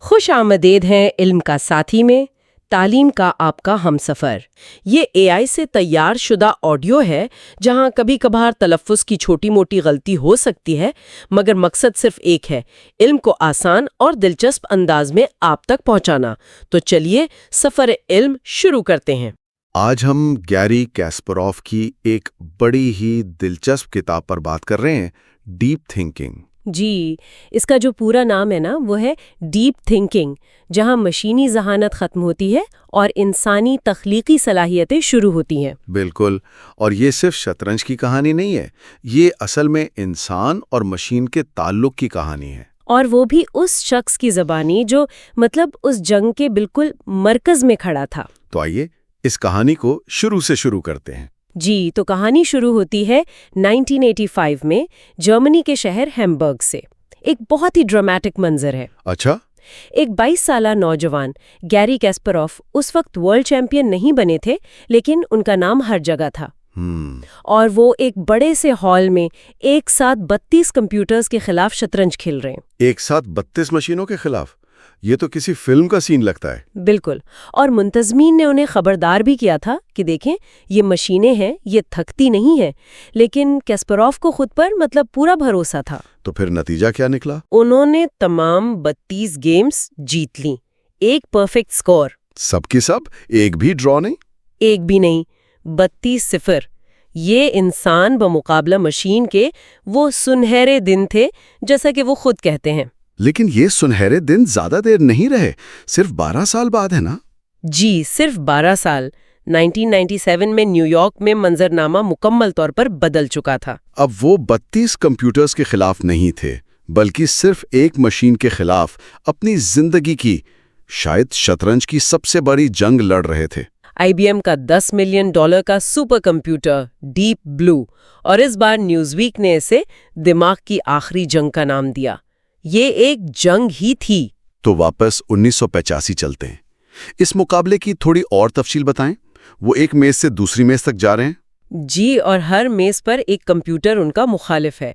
خوش آمدید ہیں علم کا ساتھی میں، تعلیم کا آپ کا ہمسفر۔ یہ اے آئی سے تیار شدہ آڈیو ہے جہاں کبھی کبھار تلفظ کی چھوٹی موٹی غلطی ہو سکتی ہے، مگر مقصد صرف ایک ہے، علم کو آسان اور دلچسپ انداز میں آپ تک پہنچانا۔ تو چلیے سفر علم شروع کرتے ہیں۔ آج ہم گیری کاسپروف کی ایک بڑی ہی دلچسپ کتاب پر بات کر رہے ہیں، ڈیپ تھنکنگ۔ جی، اس کا جو پورا نام ہے نا وہ ہے ڈیپ تھنکنگ، جہاں مشینی ذہانت ختم ہوتی ہے اور انسانی تخلیقی صلاحیتیں شروع ہوتی ہیں۔ بالکل، اور یہ صرف شطرنج کی کہانی نہیں ہے، یہ اصل میں انسان اور مشین کے تعلق کی کہانی ہے۔ اور وہ بھی اس شخص کی زبانی جو اس جنگ کے بالکل مرکز میں کھڑا تھا۔ تو آئیے اس کہانی کو شروع سے شروع کرتے ہیں۔ جی، تو کہانی شروع ہوتی ہے 1985 میں جرمنی کے شہر ہیمبرگ سے۔ ایک بہت ہی ڈرامیٹک منظر ہے۔ اچھا؟ ایک 22 سالہ نوجوان گیری کاسپروف اس وقت ورلڈ چیمپئن نہیں بنے تھے، لیکن ان کا نام ہر جگہ تھا۔ اور وہ ایک بڑے سے ہال میں ایک ساتھ 32 کمپیوٹرز کے خلاف شطرنج کھیل رہے ہیں۔ ایک ساتھ 32 مشینوں کے خلاف؟ یہ تو کسی فلم کا سین لگتا ہے۔ بالکل، اور منتظمین نے انہیں خبردار بھی کیا تھا کہ دیکھیں یہ مشینیں ہیں، یہ تھکتی نہیں ہیں، لیکن کاسپروف کو خود پر پورا بھروسہ تھا۔ تو پھر نتیجہ کیا نکلا؟ انہوں نے تمام 32 گیمز جیت لیں، ایک پرفیکٹ سکور۔ سب کی سب؟ ایک بھی ڈرا نہیں؟ ایک بھی نہیں، 32-0۔ یہ انسان بمقابلہ مشین کے وہ سنہرے دن تھے، جیسا کہ وہ خود کہتے ہیں۔ لیکن یہ سنہرے دن زیادہ دیر نہیں رہے، صرف 12 سال بعد ہے نا؟ جی، صرف 12 سال۔ 1997 میں نیو یارک میں منظرنامہ مکمل طور پر بدل چکا تھا۔ اب وہ 32 کمپیوٹرز کے خلاف نہیں تھے، بلکہ صرف ایک مشین کے خلاف اپنی زندگی کی، شاید شطرنج کی سب سے بڑی جنگ لڑ رہے تھے۔ IBM کا $10 ملین کا سپر کمپیوٹر ڈیپ بلو، اور اس بار نیوز ویک نے اسے دماغ کی آخری جنگ کا نام دیا۔ یہ ایک جنگ ہی تھی۔ تو واپس 1985 چلتے ہیں۔ اس مقابلے کی تھوڑی اور تفصیل بتائیں۔ وہ ایک میز سے دوسری میز تک جا رہے ہیں؟ جی، اور ہر میز پر ایک کمپیوٹر ان کا مخالف ہے،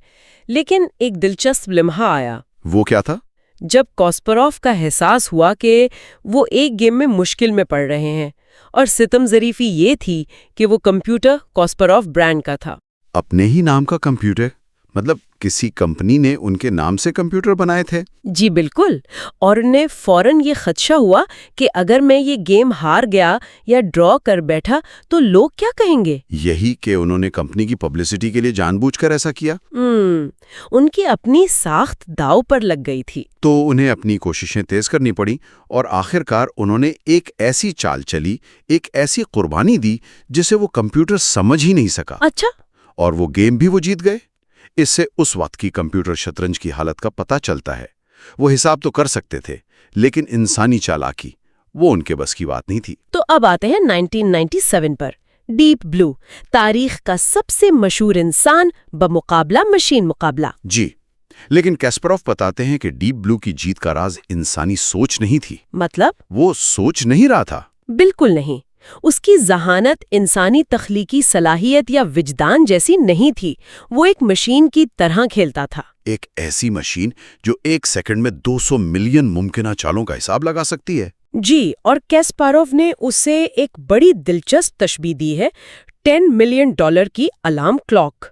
لیکن ایک دلچسپ لمحہ آیا۔ وہ کیا تھا؟ جب کاسپروف کا احساس ہوا کہ وہ ایک گیم میں مشکل میں پڑ رہے ہیں، اور ستم ظریفی یہ تھی کہ وہ کمپیوٹر کاسپروف برانڈ کا تھا۔ اپنے ہی نام کا کمپیوٹر؟ مطلب کسی کمپنی نے ان کے نام سے کمپیوٹر بنائے تھے؟ جی بالکل، اور انہیں فوراً یہ خدشہ ہوا کہ اگر میں یہ گیم ہار گیا یا ڈرا کر بیٹھا تو لوگ کیا کہیں گے۔ یہی کہ انہوں نے کمپنی کی پبلسٹی کے لیے جان بوجھ کر ایسا کیا۔ ان کی اپنی ساخت داؤ پر لگ گئی تھی۔ تو انہیں اپنی کوششیں تیز کرنی پڑی، اور آخرکار انہوں نے ایک ایسی چال چلی، ایک ایسی قربانی دی جسے وہ کمپیوٹر سمجھ ہی نہیں سکا۔ اچھا؟ اور وہ گیم بھی وہ جیت گئے۔ اس سے اس وقت کی کمپیوٹر شطرنج کی حالت کا پتہ چلتا ہے۔ وہ حساب تو کر سکتے تھے، لیکن انسانی چالاکی وہ ان کے بس کی بات نہیں تھی۔ تو اب آتے ہیں 1997 پر، ڈیپ بلو، تاریخ کا سب سے مشہور انسان بمقابلہ مشین مقابلہ۔ جی، لیکن کاسپروف بتاتے ہیں کہ ڈیپ بلو کی جیت کا راز انسانی سوچ نہیں تھی۔ وہ سوچ نہیں رہا تھا؟ بالکل نہیں۔ اس کی ذہانت انسانی تخلیقی صلاحیت یا وجدان جیسی نہیں تھی، وہ ایک مشین کی طرح کھیلتا تھا۔ ایک ایسی مشین جو ایک سیکنڈ میں 200 ملین ممکنہ چالوں کا حساب لگا سکتی ہے۔ جی، اور کاسپروف نے اسے ایک بڑی دلچسپ تشبیہ دی ہے، $10 ملین کی الارم کلاک۔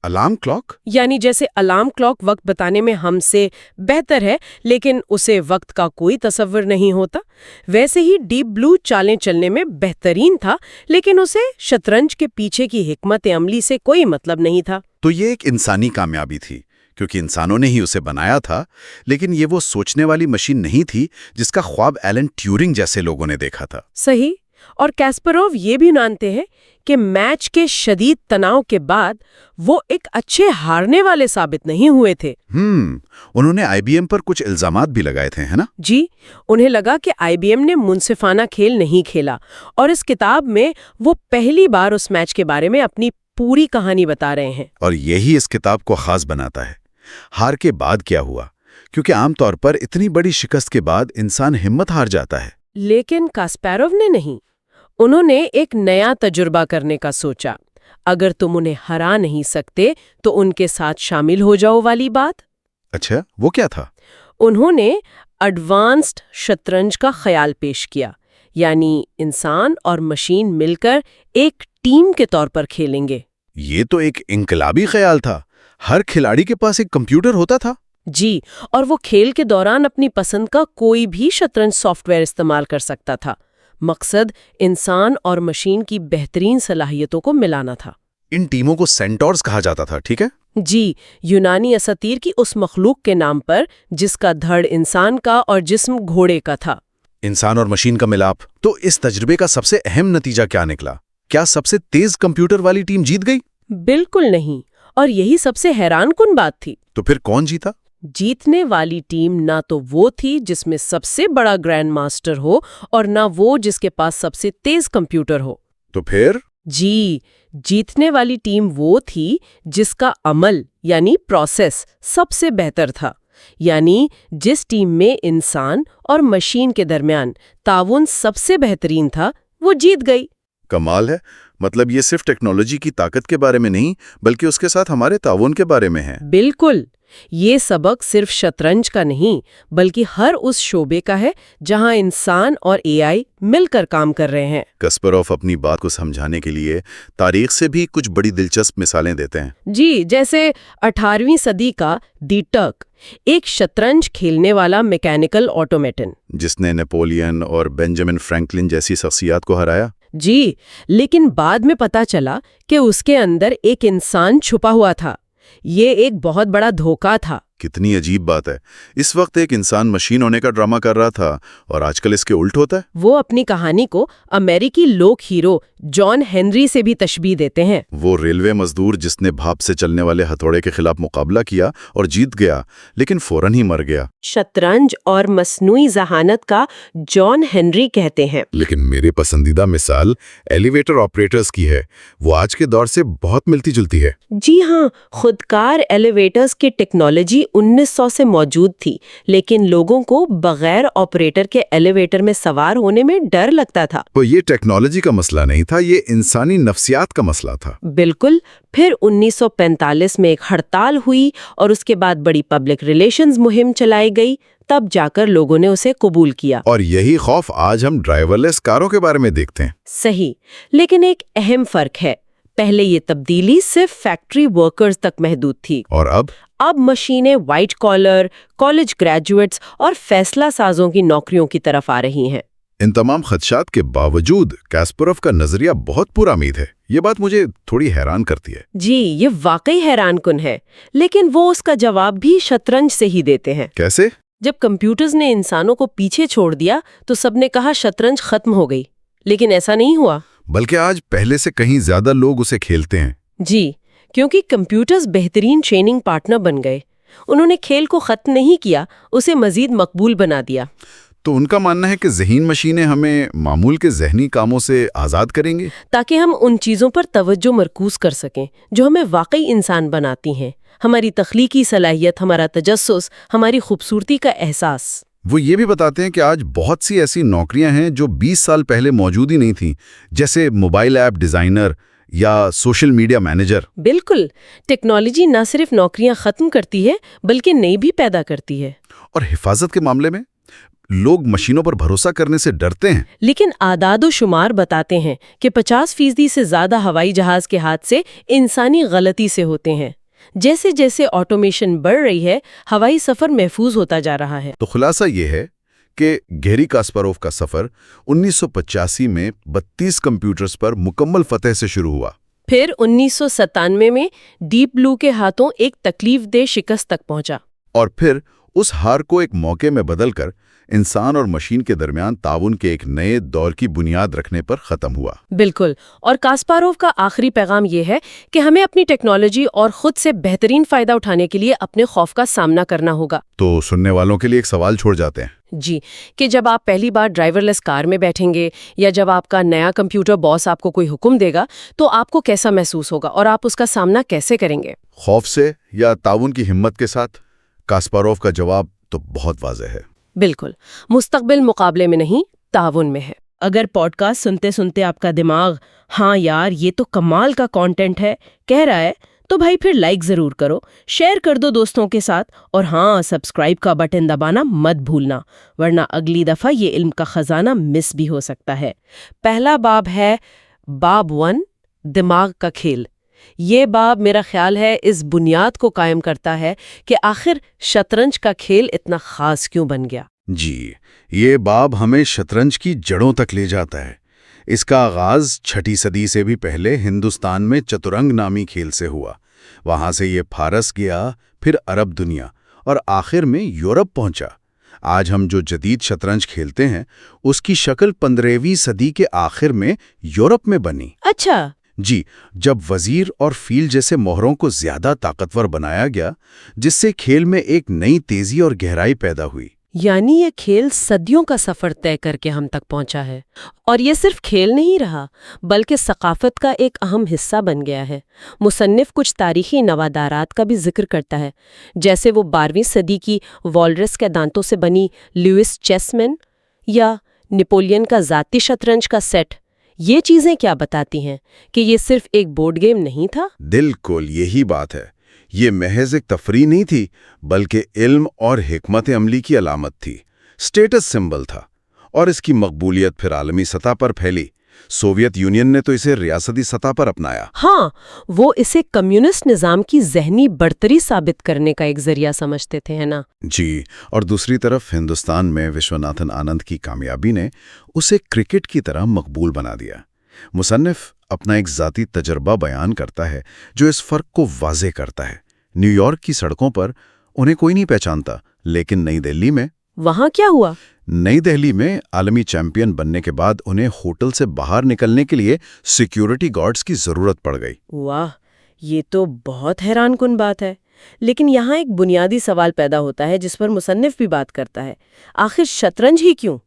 Alarm clock? یعنی جیسے الارم کلاک وقت بتانے میں ہم سے بہتر ہے، لیکن اسے وقت کا کوئی تصور نہیں ہوتا، ویسے ہی ڈیپ بلو چالیں چلنے میں بہترین تھا، لیکن اسے شطرنج کے پیچھے کی حکمت عملی سے کوئی مطلب نہیں تھا۔ تو یہ ایک انسانی کامیابی تھی، کیونکہ انسانوں نے ہی اسے بنایا تھا، لیکن یہ وہ سوچنے والی مشین نہیں تھی جس کا خواب ایلن ٹیورنگ جیسے لوگوں نے دیکھا تھا۔ صحیح۔ اور کاسپروف یہ بھی مانتے ہیں کہ میچ کے شدید تناؤ کے بعد وہ ایک اچھے ہارنے والے ثابت نہیں ہوئے تھے۔ انہوں نے IBM پر کچھ الزامات بھی لگائے تھے، ہے نا؟ جی، انہیں لگا کہ IBM نے منصفانہ کھیل نہیں کھیلا، اور اس کتاب میں وہ پہلی بار اس میچ کے بارے میں اپنی پوری کہانی بتا رہے ہیں۔ اور یہی اس کتاب کو خاص بناتا ہے۔ ہار کے بعد کیا ہوا؟ کیونکہ عام طور پر اتنی بڑی شکست کے بعد انسان ہمت ہار جاتا ہے۔ لیکن کاسپروف نے نہیں، انہوں نے ایک نیا تجربہ کرنے کا سوچا۔ اگر تم انہیں ہرا نہیں سکتے تو ان کے ساتھ شامل ہو جاؤ والی بات۔ اچھا، وہ کیا تھا؟ انہوں نے ایڈوانسڈ شطرنج کا خیال پیش کیا، یعنی انسان اور مشین مل کر ایک ٹیم کے طور پر کھیلیں گے۔ یہ تو ایک انقلابی خیال تھا۔ ہر کھلاڑی کے پاس ایک کمپیوٹر ہوتا تھا؟ جی، اور وہ کھیل کے دوران اپنی پسند کا کوئی بھی شطرنج سافٹ ویئر استعمال کر سکتا تھا۔ مقصد انسان اور مشین کی بہترین صلاحیتوں کو ملانا تھا۔ ان ٹیموں کو سینٹورز کہا جاتا تھا، ٹھیک ہے؟ جی، یونانی اساطیر کی اس مخلوق کے نام پر جس کا دھڑ انسان کا اور جسم گھوڑے کا تھا۔ انسان اور مشین کا ملاپ۔ تو اس تجربے کا سب سے اہم نتیجہ کیا نکلا؟ کیا سب سے تیز کمپیوٹر والی ٹیم جیت گئی؟ بالکل نہیں، اور یہی سب سے حیران کن بات تھی۔ تو پھر کون جیتا؟ جیتنے والی ٹیم نہ تو وہ تھی جس میں سب سے بڑا گرینڈ ماسٹر ہو اور نہ وہ جس کے پاس سب سے تیز کمپیوٹر ہو۔ تو پھر؟ جی، جیتنے والی ٹیم وہ تھی جس کا عمل یعنی پروسیس سب سے بہتر تھا، یعنی جس ٹیم میں انسان اور مشین کے درمیان تعاون سب سے بہترین تھا، وہ جیت گئی۔ کمال ہے۔ مطلب یہ صرف ٹیکنالوجی کی طاقت کے بارے میں نہیں بلکہ اس کے ساتھ ہمارے تعاون کے بارے میں ہے۔ بالکل، یہ سبق صرف شطرنج کا نہیں بلکہ ہر اس شعبے کا ہے جہاں انسان اور اے آئی مل کر کام کر رہے ہیں۔ کاسپروف اپنی بات کو سمجھانے کے لیے تاریخ سے بھی کچھ بڑی دلچسپ مثالیں دیتے ہیں۔ جی، جیسے 18ویں صدی کا دی ٹرک، ایک شطرنج کھیلنے والا میکینیکل آٹومیٹن جس نے نیپولین اور بینجامن فرینکلن جیسی شخصیات کو ہرایا۔ جی، لیکن بعد میں پتا چلا کہ اس کے اندر ایک انسان چھپا ہوا تھا۔ یہ ایک بہت بڑا دھوکہ تھا۔ کتنی عجیب بات ہے، اس وقت ایک انسان مشین ہونے کا ڈرامہ کر رہا تھا اور آج کل اس کے الٹ ہوتا ہے۔ وہ اپنی کہانی کو امریکی لوک ہیرو جان ہنری سے بھی تشبیہ دیتے ہیں۔ وہ ریلوے مزدور جس نے بھاپ سے چلنے والے ہتھوڑے کے خلاف مقابلہ کیا اور جیت گیا لیکن فوراً ہی مر گیا۔ شطرنج اور مصنوعی ذہانت کا جان ہنری کہتے ہیں۔ لیکن میری پسندیدہ مثال ایلیویٹر آپریٹرز کی ہے، وہ آج کے دور سے بہت ملتی جلتی ہے۔ جی ہاں، خودکار ایلیویٹرز کی ٹیکنالوجی 1900 سے موجود تھی، لیکن لوگوں کو بغیر آپریٹر کے ایلیویٹر میں سوار ہونے میں ڈر لگتا تھا۔ تو یہ ٹیکنالوجی کا مسئلہ نہیں تھا، یہ انسانی نفسیات کا مسئلہ تھا۔ بالکل۔ پھر 1945 میں ایک ہڑتال ہوئی اور اس کے بعد بڑی پبلک ریلیشنز مہم چلائی گئی، تب جا کر لوگوں نے اسے قبول کیا۔ اور یہی خوف آج ہم ڈرائیورلیس کاروں کے بارے میں دیکھتے ہیں۔ صحیح، لیکن ایک اہم فرق ہے۔ پہلے یہ تبدیلی صرف فیکٹری ورکرز تک محدود تھی، اور اب مشینیں وائٹ کالر، کالج گریجویٹس اور فیصلہ سازوں کی نوکریوں کی طرف آ رہی ہیں۔ ان تمام خدشات کے باوجود کاسپروف کا نظریہ بہت پر امید ہے۔ یہ بات مجھے تھوڑی حیران کرتی ہے۔ جی، یہ واقعی حیران کن ہے، لیکن وہ اس کا جواب بھی شطرنج سے ہی دیتے ہیں۔ کیسے؟ جب کمپیوٹرز نے انسانوں کو پیچھے چھوڑ دیا تو سب نے کہا شطرنج ختم ہو گئی، لیکن ایسا نہیں ہوا۔ بلکہ آج پہلے سے کہیں زیادہ لوگ اسے کھیلتے ہیں۔ جی، کیونکہ کمپیوٹرز بہترین ٹریننگ پارٹنر بن گئے۔ انہوں نے کھیل کو ختم نہیں کیا، اسے مزید مقبول بنا دیا۔ تو ان کا ماننا ہے کہ ذہین مشینیں ہمیں معمول کے ذہنی کاموں سے آزاد کریں گے، تاکہ ہم ان چیزوں پر توجہ مرکوز کر سکیں جو ہمیں واقعی انسان بناتی ہیں، ہماری تخلیقی صلاحیت، ہمارا تجسس، ہماری خوبصورتی کا احساس۔ وہ یہ بھی بتاتے ہیں کہ آج بہت سی ایسی نوکریاں ہیں جو 20 سال پہلے موجود ہی نہیں تھیں، جیسے موبائل ایپ ڈیزائنر یا سوشل میڈیا مینیجر۔ بالکل، ٹیکنالوجی نہ صرف نوکریاں ختم کرتی ہے بلکہ نئی بھی پیدا کرتی ہے۔ اور حفاظت کے معاملے میں لوگ مشینوں پر بھروسہ کرنے سے ڈرتے ہیں، لیکن اعداد و شمار بتاتے ہیں کہ 50% سے زیادہ ہوائی جہاز کے حادثے انسانی غلطی سے ہوتے ہیں۔ جیسے جیسے آٹومیشن بڑھ رہی ہے، ہوائی سفر محفوظ ہوتا جا رہا ہے۔ تو خلاصہ یہ ہے کہ گیری کاسپروف کا سفر 1985 میں 32 کمپیوٹرز پر مکمل فتح سے شروع ہوا۔ پھر 1997 میں ڈیپ بلو کے ہاتھوں ایک تکلیف دہ شکست تک پہنچا۔ اور پھر اس ہار کو ایک موقع میں بدل کر انسان اور مشین کے درمیان تعاون کے ایک نئے دور کی بنیاد رکھنے پر ختم ہوا۔ بالکل، اور کاسپاروف کا آخری پیغام یہ ہے کہ ہمیں اپنی ٹیکنالوجی اور خود سے بہترین فائدہ اٹھانے کے لیے اپنے خوف کا سامنا کرنا ہوگا۔ تو سننے والوں کے لیے ایک سوال چھوڑ جاتے ہیں۔ جی، کہ جب آپ پہلی بار ڈرائیور لیس کار میں بیٹھیں گے یا جب آپ کا نیا کمپیوٹر باس آپ کو کوئی حکم دے گا تو آپ کو کیسا محسوس ہوگا اور آپ اس کا سامنا کیسے کریں گے؟ خوف سے یا تعاون کی ہمت کے ساتھ؟ کاسپاروف کا جواب تو بہت واضح ہے۔ بالکل، مستقبل مقابلے میں نہیں، تعاون میں ہے۔ اگر پوڈ کاسٹ سنتے سنتے آپ کا دماغ ہاں یار یہ تو کمال کا کانٹینٹ ہے کہہ رہا ہے تو بھائی پھر لائک ضرور کرو، شیئر کر دو دوستوں کے ساتھ، اور ہاں سبسکرائب کا بٹن دبانا مت بھولنا، ورنہ اگلی دفعہ یہ علم کا خزانہ مس بھی ہو سکتا ہے۔ پہلا باب ہے باب 1، دماغ کا کھیل۔ یہ باب میرا خیال ہے اس بنیاد کو قائم کرتا ہے کہ آخر شطرنج کا کھیل اتنا خاص کیوں بن گیا۔ جی، یہ باب ہمیں شطرنج کی جڑوں تک لے جاتا ہے۔ اس کا آغاز 6 صدی سے بھی پہلے ہندوستان میں چترنگ نامی کھیل سے ہوا۔ وہاں سے یہ فارس گیا، پھر عرب دنیا، اور آخر میں یورپ پہنچا۔ آج ہم جو جدید شطرنج کھیلتے ہیں اس کی شکل 15ویں صدی کے آخر میں یورپ میں بنی۔ اچھا۔ جی، جب وزیر اور فیل جیسے مہروں کو زیادہ طاقتور بنایا گیا، جس سے کھیل میں ایک نئی تیزی اور گہرائی پیدا ہوئی۔ یعنی یہ کھیل صدیوں کا سفر طے کر کے ہم تک پہنچا ہے، اور یہ صرف کھیل نہیں رہا بلکہ ثقافت کا ایک اہم حصہ بن گیا ہے۔ مصنف کچھ تاریخی نوادرات کا بھی ذکر کرتا ہے، جیسے وہ 12ویں صدی کی والرس کے دانتوں سے بنی لیوس چیسمین یا نپولین کا ذاتی شطرنج کا سیٹ۔ یہ چیزیں کیا بتاتی ہیں کہ یہ صرف ایک بورڈ گیم نہیں تھا؟ بالکل یہی بات ہے۔ یہ محض ایک تفریح نہیں تھی، بلکہ علم اور حکمت عملی کی علامت تھی، سٹیٹس سمبل تھا، اور اس کی مقبولیت پھر عالمی سطح پر پھیلی۔ سوویت یونین نے تو اسے ریاستی سطح پر اپنایا۔ ہاں، وہ اسے کمیونسٹ نظام کی ذہنی برتری ثابت کرنے کا ایک ذریعہ سمجھتے تھے، ہے نا؟ جی، اور دوسری طرف ہندوستان میں وشوناتھن آنند کی کامیابی نے اسے کرکٹ کی طرح مقبول بنا دیا۔ مصنف اپنا ایک ذاتی تجربہ بیان کرتا ہے جو اس فرق کو واضح کرتا ہے۔ نیو یارک کی سڑکوں پر انہیں کوئی نہیں پہچانتا، لیکن نئی دہلی میں وہاں کیا ہوا؟ نئی دہلی میں عالمی چیمپئن بننے کے بعد انہیں ہوٹل سے باہر نکلنے کے لیے سیکیورٹی گارڈز کی ضرورت پڑ گئی۔ واہ، یہ تو بہت حیران کن بات ہے۔ لیکن یہاں ایک بنیادی سوال پیدا ہوتا ہے جس پر مصنف بھی بات کرتا ہے۔ آخر شطرنج ہی کیوں؟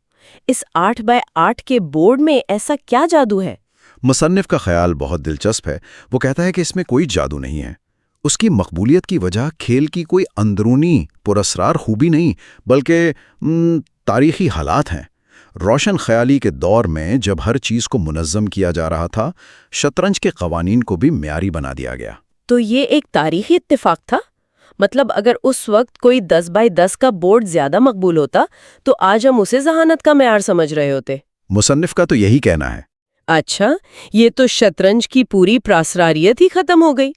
اس 8x8 کے بورڈ میں ایسا کیا جادو ہے؟ مصنف کا خیال بہت دلچسپ ہے۔ وہ کہتا ہے کہ اس میں کوئی جادو نہیں ہے۔ اس کی مقبولیت کی وجہ کھیل کی کوئی اندرونی پراسرار خوبی نہیں، بلکہ تاریخی حالات ہیں۔ روشن خیالی کے دور میں جب ہر چیز کو منظم کیا جا رہا تھا، شطرنج کے قوانین کو بھی معیاری بنا دیا گیا۔ تو یہ ایک تاریخی اتفاق تھا؟ مطلب اگر اس وقت کوئی 10x10 کا بورڈ زیادہ مقبول ہوتا تو آج ہم اسے ذہانت کا معیار سمجھ رہے ہوتے۔ مصنف کا تو یہی کہنا ہے۔ اچھا، یہ تو شطرنج کی پوری پراسراریت ہی ختم ہو گئی۔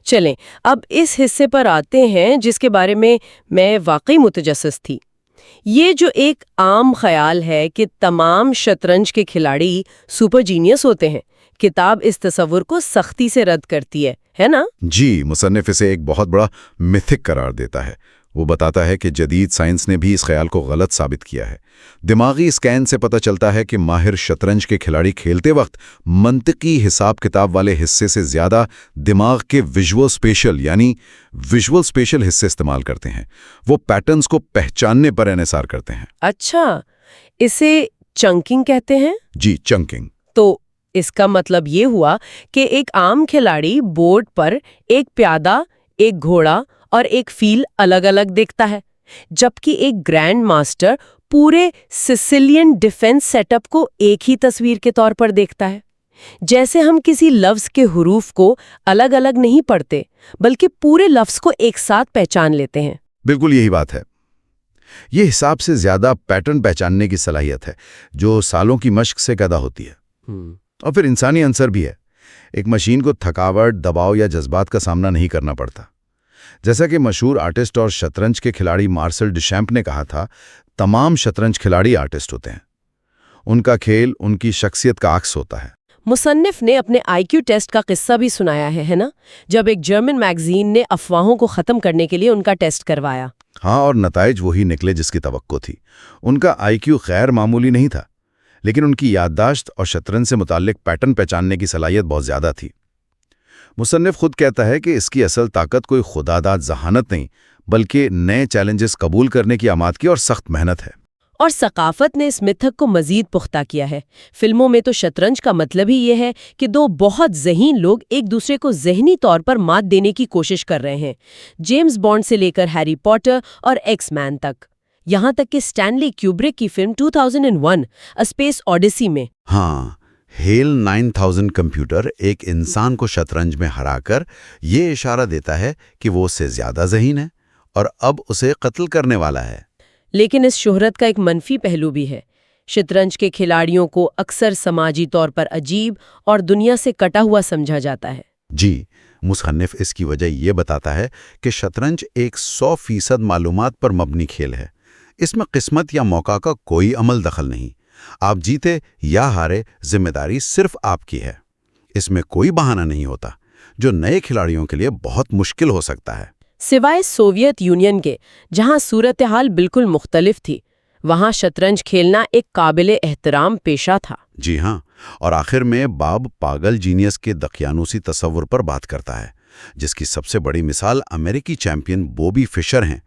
چلیں اب اس حصے پر آتے ہیں جس کے بارے میں واقعی متجسس تھی۔ یہ جو ایک عام خیال ہے کہ تمام شطرنج کے کھلاڑی سپر جینیس ہوتے ہیں، کتاب اس تصور کو سختی سے رد کرتی ہے نا؟ جی، مصنف اسے ایک بہت بڑا میتھک قرار دیتا ہے۔ وہ بتاتا ہے کہ جدید سائنس نے بھی اس خیال کو غلط ثابت کیا ہے۔ دماغی اسکین سے پتہ چلتا ہے کہ ماہر شطرنج کے کھلاڑی کھیلتے وقت منطقی حساب کتاب والے حصے سے زیادہ دماغ کے ویژول اسپیشل حصے استعمال کرتے ہیں۔ وہ پیٹرنز کو پہچاننے پر انحصار کرتے ہیں۔ اچھا، اسے چنکنگ کہتے ہیں؟ جی، چنکنگ۔ تو اس کا مطلب یہ ہوا کہ ایک عام کھلاڑی بورڈ پر ایک پیادہ، ایک گھوڑا اور ایک فیل الگ الگ دیکھتا ہے، جبکہ ایک گرینڈ ماسٹر پورے سسیلین ڈیفنس سیٹ اپ کو ایک ہی تصویر کے طور پر دیکھتا ہے۔ جیسے ہم کسی لفظ کے حروف کو الگ الگ نہیں پڑھتے بلکہ پورے لفظ کو ایک ساتھ پہچان لیتے ہیں۔ بالکل یہی بات ہے۔ یہ حساب سے زیادہ پیٹرن پہچاننے کی صلاحیت ہے جو سالوں کی مشق سے پیدا ہوتی ہے، اور پھر انسانی عنصر بھی ہے۔ ایک مشین کو تھکاوٹ، دباؤ یا جذبات کا سامنا نہیں کرنا پڑتا۔ جیسا کہ مشہور آرٹسٹ اور شطرنج کے کھلاڑی مارسل ڈشیمپ نے کہا تھا، تمام شطرنج کھلاڑی آرٹسٹ ہوتے ہیں۔ ان کا کھیل ان کی شخصیت کا عکس ہوتا ہے۔ مصنف نے اپنے آئی کیو ٹیسٹ کا قصہ بھی سنایا ہے نا؟ جب ایک جرمن میگزین نے افواہوں کو ختم کرنے کے لیے ان کا ٹیسٹ کروایا۔ ہاں، اور نتائج وہی نکلے جس کی توقع تھی۔ ان کا آئی کیو غیر معمولی نہیں تھا، لیکن ان کی یادداشت اور شطرنج سے متعلق پیٹرن پہچاننے کی صلاحیت بہت زیادہ تھی۔ مصنف خود کہتا ہے کہ اس کی اصل طاقت کوئی خداداد ذہانت نہیں، بلکہ نئے چیلنجز قبول کرنے کی آمادگی اور سخت محنت ہے۔ اور ثقافت نے اس میتھک کو مزید پختہ کیا ہے۔ فلموں میں تو شطرنج کا مطلب ہی یہ ہے کہ دو بہت ذہین لوگ ایک دوسرے کو ذہنی طور پر مات دینے کی کوشش کر رہے ہیں، جیمز بانڈ سے لے کر ہیری پوٹر اور ایکس مین تک، یہاں تک کہ سٹینلی کیوبرک کی فلم 2001 اسپیس اوڈیسی میں۔ ہاں، ہیل 9000 کمپیوٹر ایک انسان کو شطرنج میں ہرا کر یہ اشارہ دیتا ہے کہ وہ اس سے زیادہ ذہین ہے اور اب اسے قتل کرنے والا ہے۔ لیکن اس شہرت کا ایک منفی پہلو بھی ہے۔ شطرنج کے کھلاڑیوں کو اکثر سماجی طور پر عجیب اور دنیا سے کٹا ہوا سمجھا جاتا ہے۔ جی، مصنف اس کی وجہ یہ بتاتا ہے کہ شطرنج ایک 100% معلومات پر مبنی کھیل ہے۔ اس میں قسمت یا موقع کا کوئی عمل دخل نہیں۔ آپ جیتے یا ہارے، ذمہ داری صرف آپ کی ہے۔ اس میں کوئی بہانہ نہیں ہوتا، جو نئے کھلاڑیوں کے لیے بہت مشکل ہو سکتا ہے۔ سوائے سوویت یونین کے، جہاں صورتحال بالکل مختلف تھی، وہاں شطرنج کھیلنا ایک قابل احترام پیشہ تھا۔ جی ہاں، اور آخر میں باب پاگل جینیس کے دقیانوسی تصور پر بات کرتا ہے، جس کی سب سے بڑی مثال امریکی چیمپئن بوبی فشر ہیں۔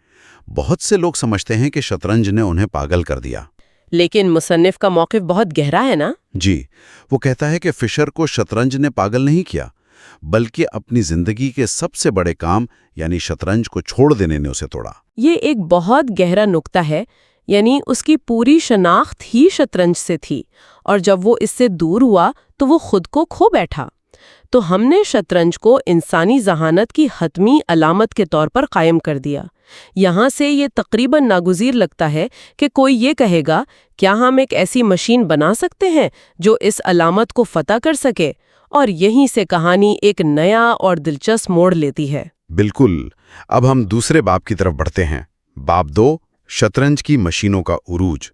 بہت سے لوگ سمجھتے ہیں کہ شطرنج نے انہیں پاگل کر دیا۔ لیکن مصنف کا موقف بہت گہرا ہے نا؟ جی، وہ کہتا ہے کہ فشر کو شطرنج نے پاگل نہیں کیا، بلکہ اپنی زندگی کے سب سے بڑے کام یعنی شطرنج کو چھوڑ دینے نے اسے توڑا۔ یہ ایک بہت گہرا نقطہ ہے، یعنی اس کی پوری شناخت ہی شطرنج سے تھی، اور جب وہ اس سے دور ہوا تو وہ خود کو کھو بیٹھا۔ تو ہم نے شطرنج کو انسانی ذہانت کی حتمی علامت کے طور پر قائم کر دیا۔ یہاں سے یہ تقریباً ناگزیر لگتا ہے کہ کوئی یہ کہے گا، کیا ہم ایک ایسی مشین بنا سکتے ہیں جو اس علامت کو فتح کر سکے؟ اور یہیں سے کہانی ایک نیا اور دلچسپ موڑ لیتی ہے۔ بالکل۔ اب ہم دوسرے باب کی طرف بڑھتے ہیں۔ باب 2، شطرنج کی مشینوں کا عروج۔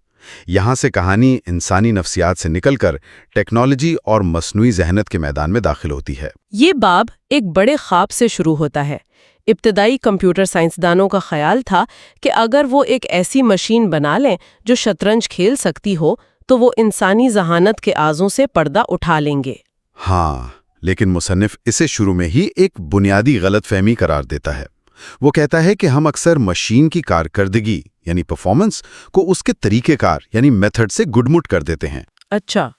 یہاں سے کہانی انسانی نفسیات سے نکل کر ٹیکنالوجی اور مصنوعی ذہنت کے میدان میں داخل ہوتی ہے۔ یہ باب ایک بڑے خواب سے شروع ہوتا ہے۔ ابتدائی کمپیوٹر سائنسدانوں کا خیال تھا کہ اگر وہ ایک ایسی مشین بنا لیں جو شطرنج کھیل سکتی ہو تو وہ انسانی ذہانت کے آزوں سے پردہ اٹھا لیں گے۔ ہاں، لیکن مصنف اسے شروع میں ہی ایک بنیادی غلط فہمی قرار دیتا ہے۔ وہ کہتا ہے کہ ہم اکثر مشین کی کارکردگی یعنی پرفارمنس کو اس کے طریقہ کار یعنی میتھڈ سے گڈمٹ کر دیتے ہیں۔ اچھا،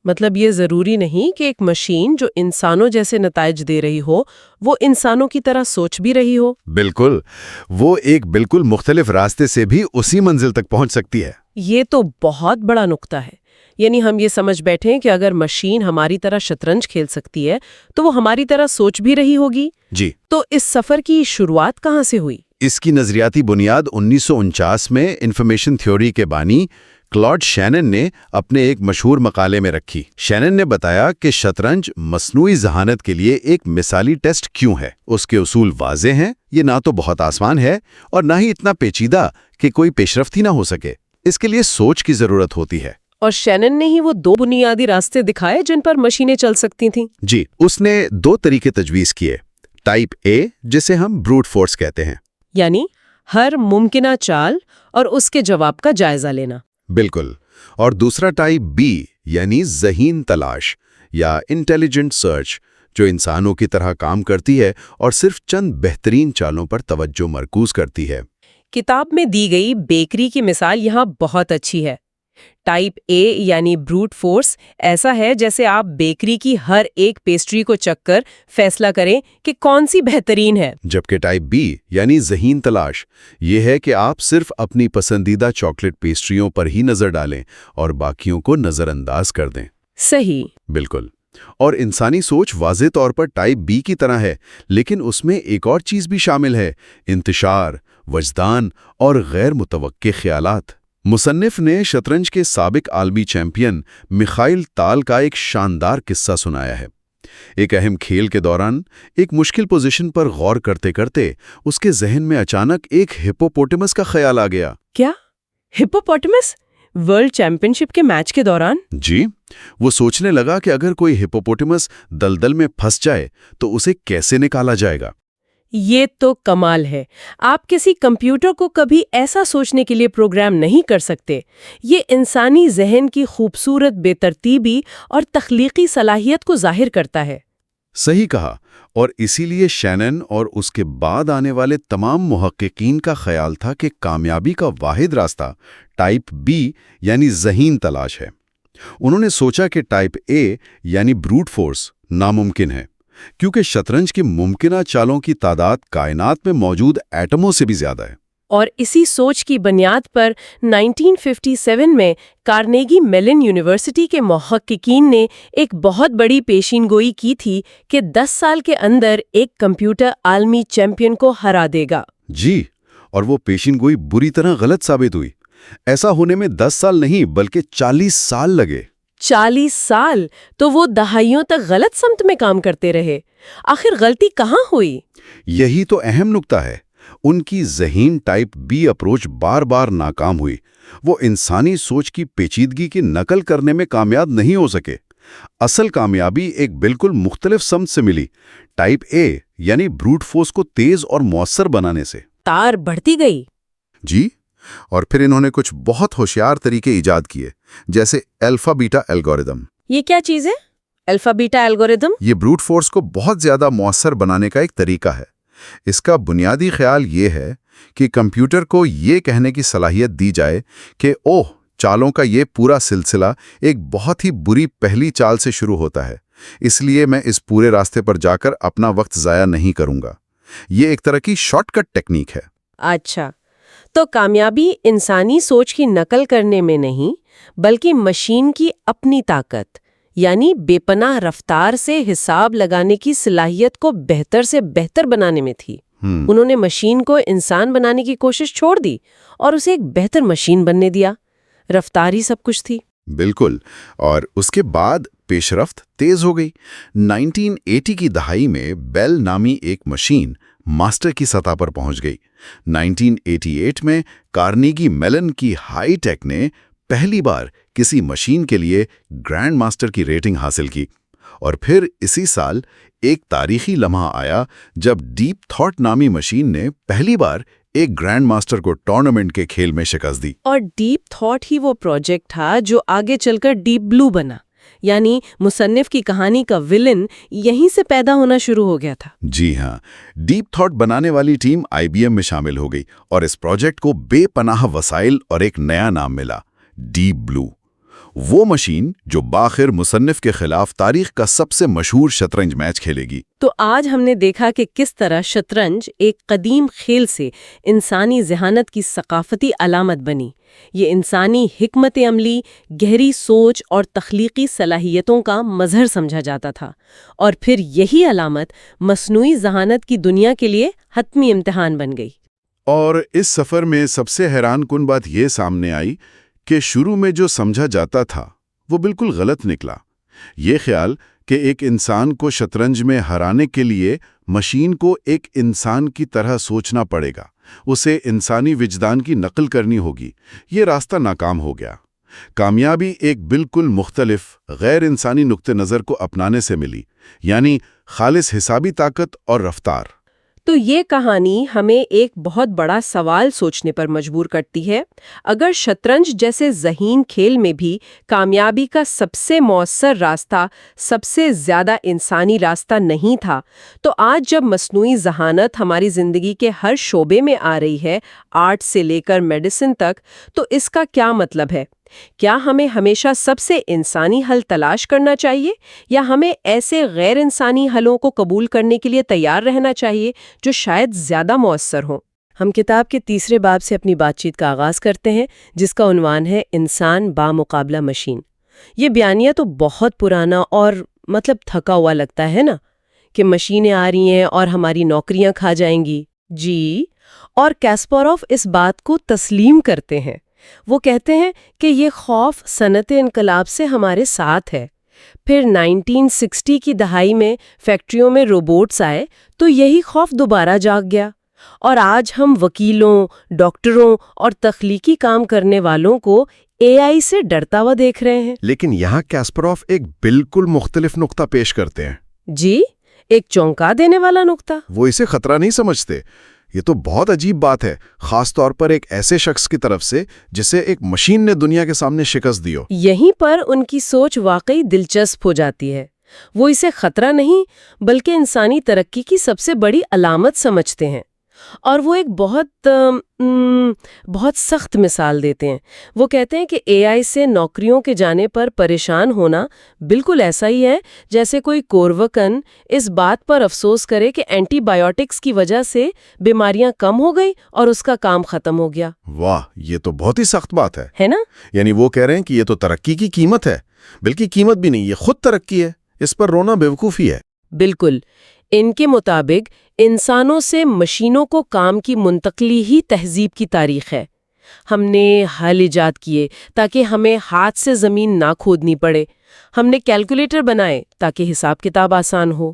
مطلب یہ ضروری نہیں کہ ایک مشین جو انسانوں جیسے نتائج دے رہی ہو وہ انسانوں کی طرح سوچ بھی رہی ہو؟ بالکل، وہ ایک بالکل مختلف راستے سے بھی اسی منزل تک پہنچ سکتی ہے۔ یہ تو بہت بڑا نقطہ ہے۔ یعنی ہم یہ سمجھ بیٹھے ہیں کہ اگر مشین ہماری طرح شطرنج کھیل سکتی ہے تو وہ ہماری طرح سوچ بھی رہی ہوگی۔ جی، تو اس سفر کی شروعات کہاں سے ہوئی؟ اس کی نظریاتی بنیاد 1949 میں انفارمیشن تھیوری کے بانی کلاڈ شینن نے اپنے ایک مشہور مقالے میں رکھی۔ شینن نے بتایا کہ شطرنج مصنوعی ذہانت کے لیے ایک مثالی ٹیسٹ کیوں ہے۔ اس کے اصول واضح ہیں، یہ نہ تو بہت آسان ہے اور نہ ہی اتنا پیچیدہ کہ کوئی پیشرفت ہی نہ ہو سکے۔ اس کے لیے سوچ کی ضرورت ہوتی ہے۔ اور شینن نے ہی وہ 2 بنیادی راستے دکھائے جن پر مشینیں چل سکتی تھیں۔ جی، اس نے 2 طریقے تجویز کیے۔ ٹائپ اے، جسے ہم بروٹ فورس کہتے ہیں، یعنی ہر ممکنہ چال اور اس کے جواب کا جائزہ لینا۔ بالکل، اور دوسرا ٹائپ بی یعنی ذہین تلاش یا انٹیلیجنٹ سرچ، جو انسانوں کی طرح کام کرتی ہے اور صرف چند بہترین چالوں پر توجہ مرکوز کرتی ہے۔ کتاب میں دی گئی بیکری کی مثال یہاں بہت اچھی ہے۔ ٹائپ اے یعنی بروٹ فورس ایسا ہے جیسے آپ بیکری کی ہر ایک پیسٹری کو چکھ کر فیصلہ کریں کہ کون سی بہترین ہے، جبکہ ٹائپ بی یعنی ذہین تلاش یہ ہے کہ آپ صرف اپنی پسندیدہ چاکلیٹ پیسٹریوں پر ہی نظر ڈالیں اور باقیوں کو نظر انداز کر دیں۔ صحیح۔ بالکل، اور انسانی سوچ واضح طور پر ٹائپ بی کی طرح ہے، لیکن اس میں ایک اور چیز بھی شامل ہے: انتشار، وجدان اور غیر متوقع خیالات۔ مصنف نے شطرنج کے سابق عالمی چیمپئن میخائل تال کا ایک شاندار قصہ سنایا ہے۔ ایک اہم کھیل کے دوران ایک مشکل پوزیشن پر غور کرتے کرتے اس کے ذہن میں اچانک ایک ہپوپوٹیمس کا خیال آ گیا۔ کیا ہپوپوٹیمس ورلڈ چیمپئن شپ کے میچ کے دوران؟ جی، وہ سوچنے لگا کہ اگر کوئی ہپوپوٹیمس دلدل میں پھنس جائے تو اسے کیسے نکالا جائے گا۔ یہ تو کمال ہے۔ آپ کسی کمپیوٹر کو کبھی ایسا سوچنے کے لیے پروگرام نہیں کر سکتے۔ یہ انسانی ذہن کی خوبصورت بے ترتیبی اور تخلیقی صلاحیت کو ظاہر کرتا ہے۔ صحیح کہا، اور اسی لیے شینن اور اس کے بعد آنے والے تمام محققین کا خیال تھا کہ کامیابی کا واحد راستہ ٹائپ بی یعنی ذہین تلاش ہے۔ انہوں نے سوچا کہ ٹائپ اے یعنی بروٹ فورس ناممکن ہے، کیونکہ شطرنج کی ممکنہ چالوں کی تعداد کائنات میں موجود ایٹموں سے بھی زیادہ ہے۔ اور اسی سوچ کی بنیاد پر 1957 میں کارنیگی میلن یونیورسٹی کے محققین نے ایک بہت بڑی پیشین گوئی کی تھی کہ 10 سال کے اندر ایک کمپیوٹر عالمی چیمپئن کو ہرا دے گا۔ جی، اور وہ پیشین گوئی بری طرح غلط ثابت ہوئی۔ ایسا ہونے میں 10 سال نہیں بلکہ 40 سال لگے۔ 40 سال! تو وہ دہائیوں تک غلط سمت میں کام کرتے رہے۔ آخر غلطی کہاں ہوئی؟ یہی تو اہم نکتہ ہے۔ ان کی ذہین ٹائپ بی اپروچ بار بار ناکام ہوئی۔ وہ انسانی سوچ کی پیچیدگی کی نقل کرنے میں کامیاب نہیں ہو سکے۔ اصل کامیابی ایک بالکل مختلف سمت سے ملی، ٹائپ اے یعنی بروٹ فورس کو تیز اور مؤثر بنانے سے۔ تار بڑھتی گئی۔ جی، اور پھر انہوں نے کچھ بہت ہوشیار طریقے ایجاد کیے، جیسے الفا بیٹا الگوریدم۔ یہ کیا چیز ہے؟ الفا بیٹا الگوریدم؟ یہ بروٹ فورس کو بہت زیادہ مؤثر بنانے کا ایک طریقہ ہے۔ اس کا بنیادی خیال یہ ہے کہ کمپیوٹر کو یہ کہنے کی صلاحیت دی جائے کہ اوہ، چالوں کا یہ پورا سلسلہ ایک بہت ہی بری پہلی چال سے شروع ہوتا ہے، اس لیے میں اس پورے راستے پر جا کر اپنا وقت ضائع نہیں کروں گا۔ یہ ایک طرح کی شارٹ کٹ ٹیکنیک ہے۔ اچھا، تو کامیابی انسانی سوچ کی نقل کرنے میں نہیں بلکہ مشین کی اپنی طاقت یعنی بے پناہ رفتار سے حساب لگانے کی صلاحیت کو بہتر سے بہتر بنانے میں تھی۔ انہوں نے مشین کو انسان بنانے کی کوشش چھوڑ دی اور اسے ایک بہتر مشین بننے دیا۔ رفتار ہی سب کچھ تھی۔ بالکل، اور اس کے بعد پیش رفت تیز ہو گئی۔ 1980 کی دہائی میں بیل نامی ایک مشین ماسٹر کی سطح پر پہنچ گئی۔ 1988 میں کارنیگی میلن کی ہائی ٹیک نے پہلی بار کسی مشین کے لیے گرینڈ ماسٹر کی ریٹنگ حاصل کی، اور پھر اسی سال ایک تاریخی لمحہ آیا جب ڈیپ تھاٹ نامی مشین نے پہلی بار ایک گرینڈ ماسٹر کو ٹورنامنٹ کے کھیل میں شکست دی۔ اور ڈیپ تھاٹ ہی وہ پروجیکٹ تھا جو آگے چل کر ڈیپ بلو بنا، یعنی مصنف کی کہانی کا ویلن یہیں سے پیدا ہونا شروع ہو گیا تھا۔ جی ہاں، ڈیپ تھاٹ بنانے والی ٹیم IBM میں شامل ہو گئی اور اس پروجیکٹ کو بے پناہ وسائل اور ایک نیا نام ملا، ڈیپ بلو۔ وہ مشین جو بآخر مصنف کے خلاف تاریخ کا سب سے مشہور شطرنج میچ کھیلے گی۔ تو آج ہم نے دیکھا کہ کس طرح شطرنج ایک قدیم کھیل سے انسانی ذہانت کی ثقافتی علامت بنی۔ یہ انسانی حکمت عملی، گہری سوچ اور تخلیقی صلاحیتوں کا مظہر سمجھا جاتا تھا، اور پھر یہی علامت مصنوعی ذہانت کی دنیا کے لیے حتمی امتحان بن گئی۔ اور اس سفر میں سب سے حیران کن بات یہ سامنے آئی کہ شروع میں جو سمجھا جاتا تھا وہ بالکل غلط نکلا۔ یہ خیال کہ ایک انسان کو شطرنج میں ہرانے کے لیے مشین کو ایک انسان کی طرح سوچنا پڑے گا، اسے انسانی وجدان کی نقل کرنی ہوگی، یہ راستہ ناکام ہو گیا۔ کامیابی ایک بالکل مختلف غیر انسانی نقطہ نظر کو اپنانے سے ملی، یعنی خالص حسابی طاقت اور رفتار۔ تو یہ کہانی ہمیں ایک بہت بڑا سوال سوچنے پر مجبور کرتی ہے۔ اگر شطرنج جیسے ذہین کھیل میں بھی کامیابی کا سب سے مؤثر راستہ سب سے زیادہ انسانی راستہ نہیں تھا، تو آج جب مصنوعی ذہانت ہماری زندگی کے ہر شعبے میں آ رہی ہے، آرٹ سے لے کر میڈیسن تک، تو اس کا کیا مطلب ہے؟ کیا ہمیں ہمیشہ سب سے انسانی حل تلاش کرنا چاہیے، یا ہمیں ایسے غیر انسانی حلوں کو قبول کرنے کے لیے تیار رہنا چاہیے جو شاید زیادہ مؤثر ہوں؟ ہم کتاب کے تیسرے باب سے اپنی بات چیت کا آغاز کرتے ہیں، جس کا عنوان ہے انسان بامقابلہ مشین۔ یہ بیانیہ تو بہت پرانا اور تھکا ہوا لگتا ہے نا، کہ مشینیں آ رہی ہیں اور ہماری نوکریاں کھا جائیں گی۔ جی، اور کاسپاروف اس بات کو تسلیم کرتے ہیں۔ وہ کہتے ہیں کہ یہ خوف صنعت انقلاب سے ہمارے ساتھ ہے۔ پھر 1960 کی دہائی میں فیکٹریوں میں روبوٹس آئے تو یہی خوف دوبارہ جاگ گیا، اور آج ہم وکیلوں، ڈاکٹروں اور تخلیقی کام کرنے والوں کو AI سے ڈرتا ہوا دیکھ رہے ہیں۔ لیکن یہاں کاسپاروف ایک بالکل مختلف نقطہ پیش کرتے ہیں۔ جی، ایک چونکا دینے والا نقطہ۔ وہ اسے خطرہ نہیں سمجھتے۔ یہ تو بہت عجیب بات ہے، خاص طور پر ایک ایسے شخص کی طرف سے جسے ایک مشین نے دنیا کے سامنے شکست دی ہو۔ یہیں پر ان کی سوچ واقعی دلچسپ ہو جاتی ہے۔ وہ اسے خطرہ نہیں بلکہ انسانی ترقی کی سب سے بڑی علامت سمجھتے ہیں۔ اور وہ ایک بہت سخت مثال دیتے ہیں. وہ کہتے ہیں کہ اے آئی سے نوکریوں کے جانے پر پریشان ہونا بالکل ایسا ہی ہے جیسے کوئی کورورکن اس بات پر افسوس کرے کہ اینٹی بائیوٹکس کی وجہ سے بیماریاں کم ہو گئی اور اس کا کام ختم ہو گیا. واہ، یہ تو بہت ہی سخت بات ہے نا؟ یعنی وہ کہہ رہے ہیں کہ یہ تو ترقی کی قیمت ہے، بلکہ قیمت بھی نہیں، یہ خود ترقی ہے. اس پر رونا بیوقوفی ہے. بالکل. ان کے مطابق انسانوں سے مشینوں کو کام کی منتقلی ہی تہذیب کی تاریخ ہے. ہم نے ہل ایجاد کیے تاکہ ہمیں ہاتھ سے زمین نہ کھودنی پڑے. ہم نے کیلکولیٹر بنائے تاکہ حساب کتاب آسان ہو.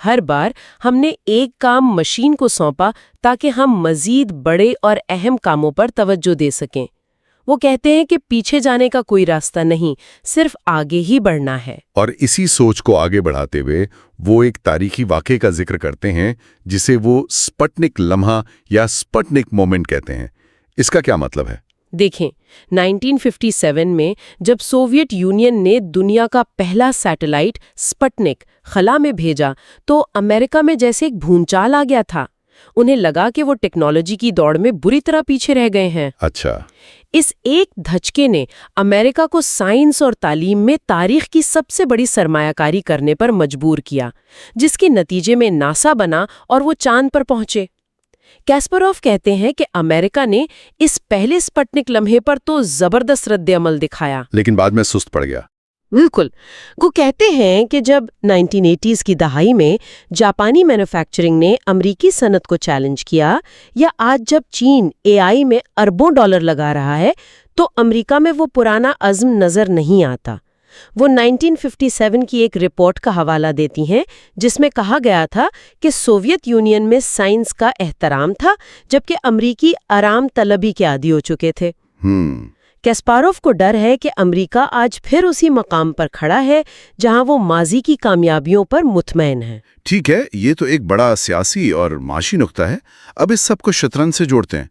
ہر بار ہم نے ایک کام مشین کو سونپا تاکہ ہم مزید بڑے اور اہم کاموں پر توجہ دے سکیں. وہ کہتے ہیں کہ پیچھے جانے کا کوئی راستہ نہیں، صرف آگے ہی بڑھنا ہے. اور اسی سوچ کو آگے بڑھاتے ہوئے وہ ایک تاریخی واقعے کا ذکر کرتے ہیں جسے وہ سپٹنک لمحہ یا سپٹنک مومنٹ کہتے ہیں. اس کا کیا مطلب ہے؟ دیکھیں، 1957 میں جب سوویت یونین نے دنیا کا پہلا سیٹلائٹ سپٹنک خلا میں بھیجا تو امریکہ میں جیسے ایک بھونچال آ گیا تھا. انہیں لگا کہ وہ ٹیکنالوجی کی دوڑ میں بری طرح پیچھے رہ گئے ہیں. اچھا. اس ایک دھچکے نے امریکہ کو سائنس اور تعلیم میں تاریخ کی سب سے بڑی سرمایہ کاری کرنے پر مجبور کیا، جس کے نتیجے میں ناسا بنا اور وہ چاند پر پہنچے. کیسپروف کہتے ہیں کہ امریکہ نے اس پہلے سپٹنک لمحے پر تو زبردست رد عمل دکھایا، لیکن بعد میں سست پڑ گیا. بالکل. وہ کہتے ہیں کہ جب 1980s کی دہائی میں جاپانی مینوفیکچرنگ نے امریکی صنعت کو چیلنج کیا، یا آج جب چین اے آئی میں اربوں ڈالر لگا رہا ہے، تو امریکہ میں وہ پرانا عزم نظر نہیں آتا. وہ 1957 کی ایک رپورٹ کا حوالہ دیتی ہیں جس میں کہا گیا تھا کہ سوویت یونین میں سائنس کا احترام تھا جبکہ امریکی آرام طلبی کے عادی ہو چکے تھے. کیسپاروف کو ڈر ہے کہ امریکہ آج پھر اسی مقام پر کھڑا ہے جہاں وہ ماضی کی کامیابیوں پر مطمئن ہے. ٹھیک ہے، یہ تو ایک بڑا سیاسی اور معاشی نقطہ ہے. اب اس سب کو شطرنج سے جوڑتے ہیں.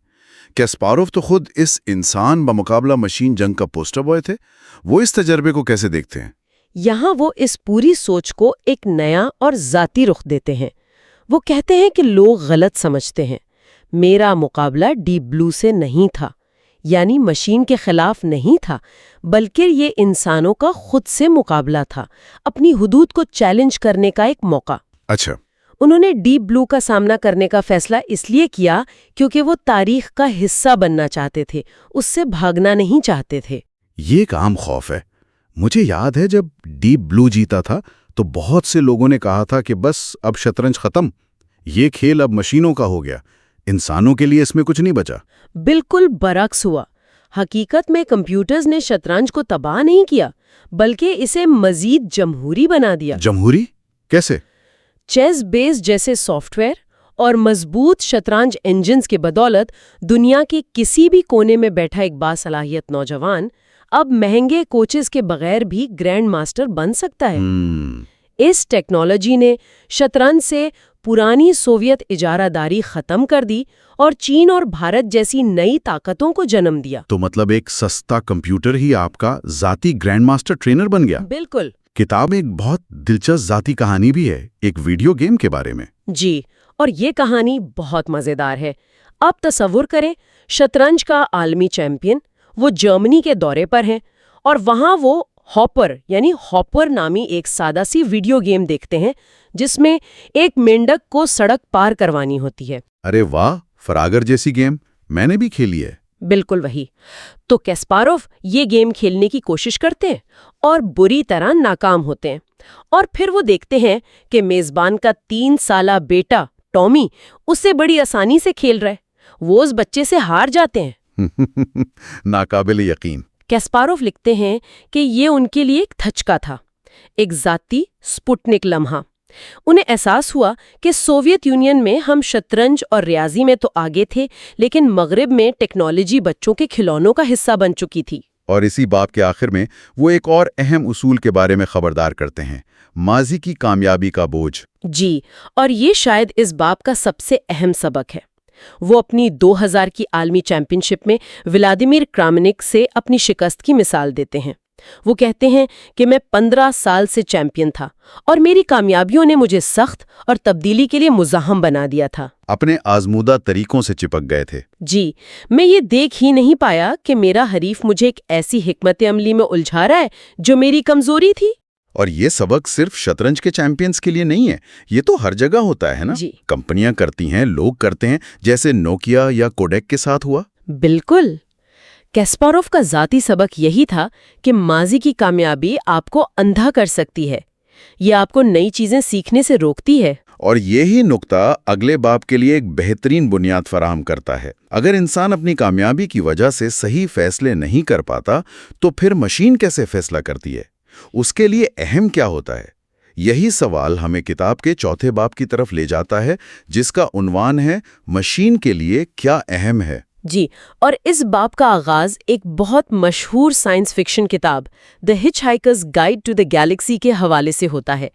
کیسپاروف تو خود اس انسان بمقابلہ مشین جنگ کا پوسٹر بوائے تھے. وہ اس تجربے کو کیسے دیکھتے ہیں؟ یہاں وہ اس پوری سوچ کو ایک نیا اور ذاتی رخ دیتے ہیں. وہ کہتے ہیں کہ لوگ غلط سمجھتے ہیں. میرا مقابلہ ڈیپ بلو سے نہیں تھا، یعنی مشین کے خلاف نہیں تھا، بلکہ یہ انسانوں کا خود سے مقابلہ تھا، اپنی حدود کو چیلنج کرنے کا ایک موقع. اچھا. انہوں نے ڈیپ بلو کا سامنا کرنے کا فیصلہ اس لیے کیا کیونکہ وہ تاریخ کا حصہ بننا چاہتے تھے، اس سے بھاگنا نہیں چاہتے تھے. یہ ایک عام خوف ہے. مجھے یاد ہے جب ڈیپ بلو جیتا تھا تو بہت سے لوگوں نے کہا تھا کہ بس اب شطرنج ختم، یہ کھیل اب مشینوں کا ہو گیا، انسانوں کے لیے اس میں کچھ نہیں بچا. بالکل برعکس ہوا. حقیقت میں کمپیوٹرز نے شطرنج کو تباہ نہیں کیا بلکہ اسے مزید جمہوری بنا دیا. جمہوری؟ کیسے؟ چیس بیس جیسے سافٹ ویئر اور مضبوط شطرنج انجنز کے بدولت دنیا کے کسی بھی کونے میں بیٹھا ایک باصلاحیت نوجوان اب مہنگے کوچز کے بغیر بھی گرینڈ ماسٹر بن سکتا ہے. اس ٹیکنالوجی نے شطرنج سے پرانی سوویت اجارہ داری ختم کر دی اور چین اور بھارت جیسی نئی طاقتوں کو جنم دیا. تو مطلب ایک سستا کمپیوٹر ہی آپ کا ذاتی گرینڈ ماسٹر ٹرینر بن گیا. بالکل. کتاب ایک بہت دلچسپ ذاتی کہانی بھی ہے، ایک ویڈیو گیم کے بارے میں. جی، اور یہ کہانی بہت مزیدار ہے. آپ تصور کریں، شطرنج کا عالمی چیمپئن وہ جرمنی کے دورے پر ہیں اور وہاں وہ ہاپر نامی ایک سادہ سی ویڈیو گیم دیکھتے ہیں جس میں ایک مینڈک کو سڑک پار کروانی ہوتی ہے. ارے واہ، فراگر جیسی گیم میں نے بھی کھیلی ہے. بالکل وہی. تو کیسپاروف یہ گیم کھیلنے کی کوشش کرتے ہیں اور بری طرح ناکام ہوتے ہیں، اور پھر وہ دیکھتے ہیں کہ میزبان کا 3 سالہ بیٹا ٹامی اس سے بڑی آسانی سے کھیل رہا ہے. وہ اس بچے سے ہار جاتے ہیں. ناقابل یقین. کیسپاروف لکھتے ہیں کہ یہ ان کے لیے ایک دھچکا تھا، ایک ذاتی سپٹنک لمحہ. انہیں احساس ہوا کہ سوویت یونین میں ہم شطرنج اور ریاضی میں تو آگے تھے، لیکن مغرب میں ٹیکنالوجی بچوں کے کھلونوں کا حصہ بن چکی تھی. اور اسی باب کے آخر میں وہ ایک اور اہم اصول کے بارے میں خبردار کرتے ہیں، ماضی کی کامیابی کا بوجھ. جی، اور یہ شاید اس باب کا سب سے اہم سبق ہے. وہ اپنی 2000 کی عالمی چیمپئن شپ میں ولادیمیر کرامنک سے اپنی شکست کی مثال دیتے ہیں. وہ کہتے ہیں کہ میں 15 سال سے چیمپئن تھا اور میری کامیابیوں نے مجھے سخت اور تبدیلی کے لیے مزاحم بنا دیا تھا۔ اپنے آزمودہ طریقوں سے چپک گئے تھے۔ جی، میں یہ دیکھ ہی نہیں پایا کہ میرا حریف مجھے ایک ایسی حکمت عملی میں الجھا رہا ہے جو میری کمزوری تھی۔ اور یہ سبق صرف شطرنج کے چیمپئنز کے لیے نہیں ہے، یہ تو ہر جگہ ہوتا ہے نا؟ جی، کمپنیاں کرتی ہیں، لوگ کرتے ہیں، جیسے نوکیا یا کوڈیک کے ساتھ ہوا۔ بالکل۔ کیسپاروف کا ذاتی سبق یہی تھا کہ ماضی کی کامیابی آپ کو اندھا کر سکتی ہے، یہ آپ کو نئی چیزیں سیکھنے سے روکتی ہے۔ اور یہی نقطہ اگلے باب کے لیے ایک بہترین بنیاد فراہم کرتا ہے۔ اگر انسان اپنی کامیابی کی وجہ سے صحیح فیصلے نہیں کر پاتا تو پھر مشین کیسے فیصلہ کرتی ہے؟ اس کے لیے اہم کیا ہوتا ہے؟ یہی سوال ہمیں کتاب کے چوتھے باب کی طرف لے جاتا ہے، جس کا عنوان ہے مشین کے لیے کیا اہم ہے۔ جی، اور اس باب کا آغاز ایک بہت مشہور سائنس فکشن کتاب دی ہچ hikers guide to the Galaxy کے حوالے سے ہوتا ہے۔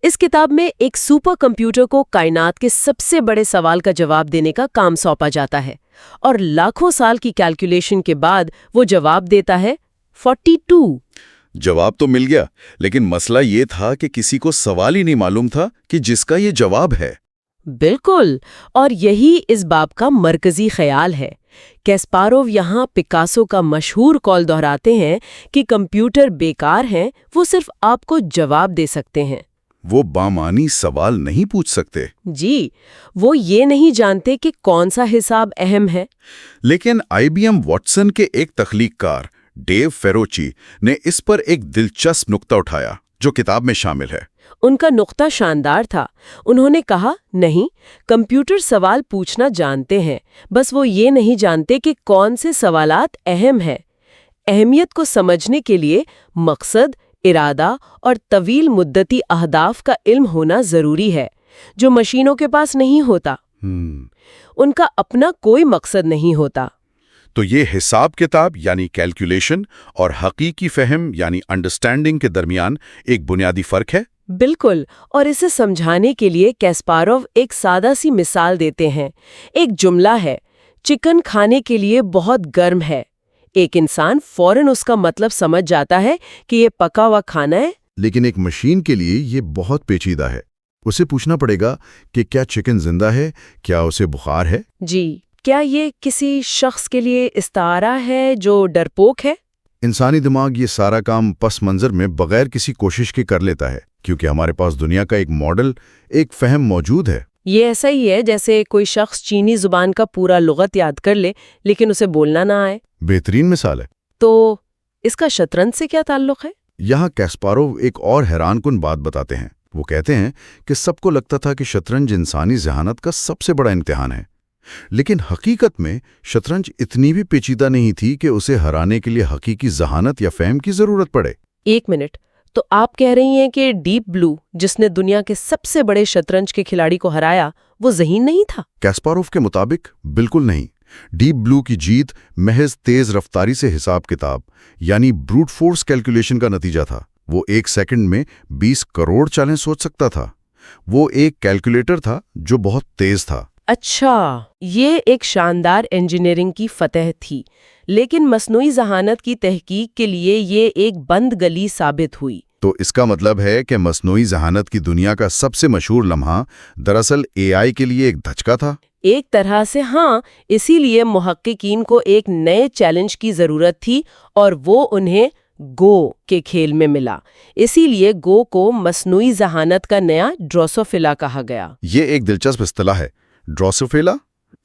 اس کتاب میں ایک سپر کمپیوٹر کو کائنات کے سب سے بڑے سوال کا جواب دینے کا کام سونپا جاتا ہے، اور لاکھوں سال کی کیلکولیشن کے بعد وہ جواب دیتا ہے 42۔ جواب تو مل گیا، لیکن مسئلہ یہ تھا کہ کسی کو سوال ہی نہیں معلوم تھا کہ جس کا یہ جواب ہے۔ بالکل، اور یہی اس باب کا مرکزی خیال ہے۔ کیسپاروو یہاں پکاسو کا مشہور قول دہراتے ہیں کہ کمپیوٹر بیکار ہیں، وہ صرف آپ کو جواب دے سکتے ہیں۔ وہ بامانی سوال نہیں پوچھ سکتے۔ جی، وہ یہ نہیں جانتے کہ کون سا حساب اہم ہے۔ لیکن آئی بی ایم واٹسن کے ایک تخلیق کار ڈیو فیروچی نے اس پر ایک دلچسپ نقطہ اٹھایا جو کتاب میں شامل ہے۔ ان کا نقطہ شاندار تھا۔ انہوں نے کہا، نہیں، کمپیوٹر سوال پوچھنا جانتے ہیں، بس وہ یہ نہیں جانتے کہ کون سے سوالات اہم ہیں۔ اہمیت کو سمجھنے کے لیے مقصد، ارادہ اور طویل مدتی اہداف کا علم ہونا ضروری ہے، جو مشینوں کے پاس نہیں ہوتا۔ ان کا اپنا کوئی مقصد نہیں ہوتا۔ تو یہ حساب کتاب یعنی کیلکولیشن اور حقیقی فہم یعنی انڈرسٹینڈنگ کے درمیان ایک بنیادی فرق ہے۔ بالکل، اور اسے سمجھانے کے لیے کیسپاروو ایک سادہ سی مثال دیتے ہیں۔ ایک جملہ ہے، چکن کھانے کے لیے بہت گرم ہے۔ ایک انسان فوراً اس کا مطلب سمجھ جاتا ہے کہ یہ پکا ہوا کھانا ہے، لیکن ایک مشین کے لیے یہ بہت پیچیدہ ہے۔ اسے پوچھنا پڑے گا کہ کیا چکن زندہ ہے، کیا اسے بخار ہے؟ جی، کیا یہ کسی شخص کے لیے استعارہ ہے جو ڈرپوک ہے؟ انسانی دماغ یہ سارا کام پس منظر میں بغیر کسی کوشش کے کر لیتا ہے، کیونکہ ہمارے پاس دنیا کا ایک ماڈل، ایک فہم موجود ہے۔ یہ ایسا ہی ہے جیسے کوئی شخص چینی زبان کا پورا لغت یاد کر لے لیکن اسے بولنا نہ آئے۔ بہترین مثال ہے۔ تو اس کا شطرنج سے کیا تعلق ہے؟ یہاں کیسپاروو ایک اور حیران کن بات بتاتے ہیں۔ وہ کہتے ہیں کہ سب کو لگتا تھا کہ شطرنج انسانی ذہانت کا سب سے بڑا امتحان ہے، لیکن حقیقت میں شطرنج اتنی بھی پیچیدہ نہیں تھی کہ اسے ہرانے کے لیے حقیقی ذہانت یا فہم کی ضرورت پڑے۔ ایک منٹ، تو آپ کہہ رہی ہیں کہ ڈیپ بلو، جس نے دنیا کے سب سے بڑے شطرنج کے کھلاڑی کو ہرایا، وہ ذہین نہیں تھا؟ کیسپاروو کے مطابق بالکل نہیں۔ ڈیپ بلو کی جیت محض تیز رفتاری سے حساب کتاب یعنی بروٹ فورس کیلکولیشن کا نتیجہ تھا۔ وہ ایک سیکنڈ میں 20 کروڑ چالیں سوچ سکتا تھا۔ وہ ایک کیلکولیٹر تھا جو بہت تیز تھا۔ اچھا، یہ ایک شاندار انجینئرنگ کی فتح تھی، لیکن مصنوعی ذہانت کی تحقیق کے لیے یہ ایک بند گلی ثابت ہوئی۔ تو اس کا مطلب ہے کہ مصنوعی ذہانت کی دنیا کا سب سے مشہور لمحہ دراصل اے آئی کے لیے ایک دھچکا تھا۔ ایک طرح سے ہاں، اسی لیے محققین کو ایک نئے چیلنج کی ضرورت تھی اور وہ انہیں گو کے کھیل میں ملا۔ اسی لیے گو کو مصنوعی ذہانت کا نیا ڈروسوفیلا کہا گیا۔ یہ ایک دلچسپ اصطلاح ہے، ڈروسوفیلا۔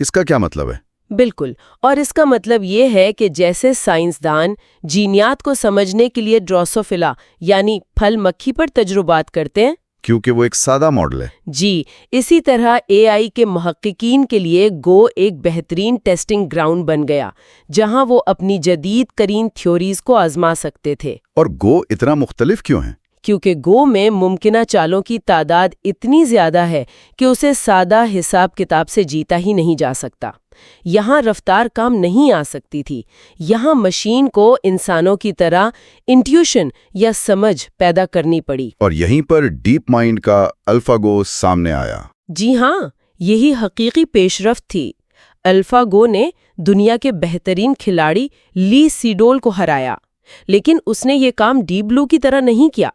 اس کا کیا مطلب ہے؟ بالکل، اور اس کا مطلب یہ ہے کہ جیسے سائنسدان جینیات کو سمجھنے کے لیے ڈروسوفیلا یعنی پھل مکھی پر تجربات کرتے ہیں، کیونکہ وہ ایک سادہ ماڈل ہے۔ جی، اسی طرح اے آئی کے محققین کے لیے گو ایک بہترین ٹیسٹنگ گراؤنڈ بن گیا، جہاں وہ اپنی جدید ترین تھیوریز کو آزما سکتے تھے۔ اور گو اتنا مختلف کیوں ہے؟ کیونکہ گو میں ممکنہ چالوں کی تعداد اتنی زیادہ ہے کہ اسے سادہ حساب کتاب سے جیتا ہی نہیں جا سکتا۔ یہاں رفتار کام نہیں آ سکتی تھی، یہاں مشین کو انسانوں کی طرح انٹیوشن یا سمجھ پیدا کرنی پڑی۔ اور یہیں پر ڈیپ مائنڈ کا الفا گو سامنے آیا۔ جی ہاں، یہی حقیقی پیش رفت تھی۔ الفا گو نے دنیا کے بہترین کھلاڑی لی سیڈول کو ہرایا۔ لیکن اس نے یہ کام ڈیپ بلو کی طرح نہیں کیا.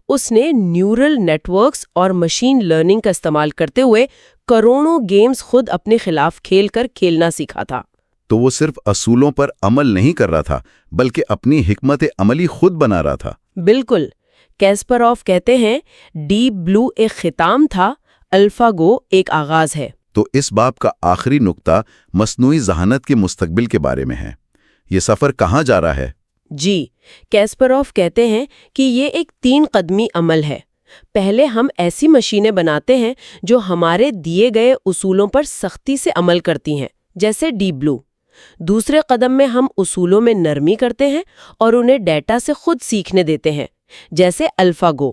اس نے نیورل نیٹورکس اور مشین لرننگ کا استعمال کرتے ہوئے کروڑوں گیمز خود اپنے خلاف کھیل کر کھیلنا سیکھا تھا. تو وہ صرف اصولوں پر عمل نہیں کر رہا تھا بلکہ اپنی حکمت عملی خود بنا رہا تھا. بالکل. کیسپروف کہتے ہیں ڈیپ بلو ایک ختام تھا، الفا گو ایک آغاز ہے. تو اس باب کا آخری نقطہ مصنوعی ذہانت کے مستقبل کے بارے میں ہے. یہ سفر کہاں جا رہا ہے؟ جی، کیسپروف کہتے ہیں کہ یہ ایک 3 قدمی عمل ہے. پہلے ہم ایسی مشینیں بناتے ہیں جو ہمارے دیے گئے اصولوں پر سختی سے عمل کرتی ہیں، جیسے ڈیپ بلو. دوسرے قدم میں ہم اصولوں میں نرمی کرتے ہیں اور انہیں ڈیٹا سے خود سیکھنے دیتے ہیں، جیسے الفا گو.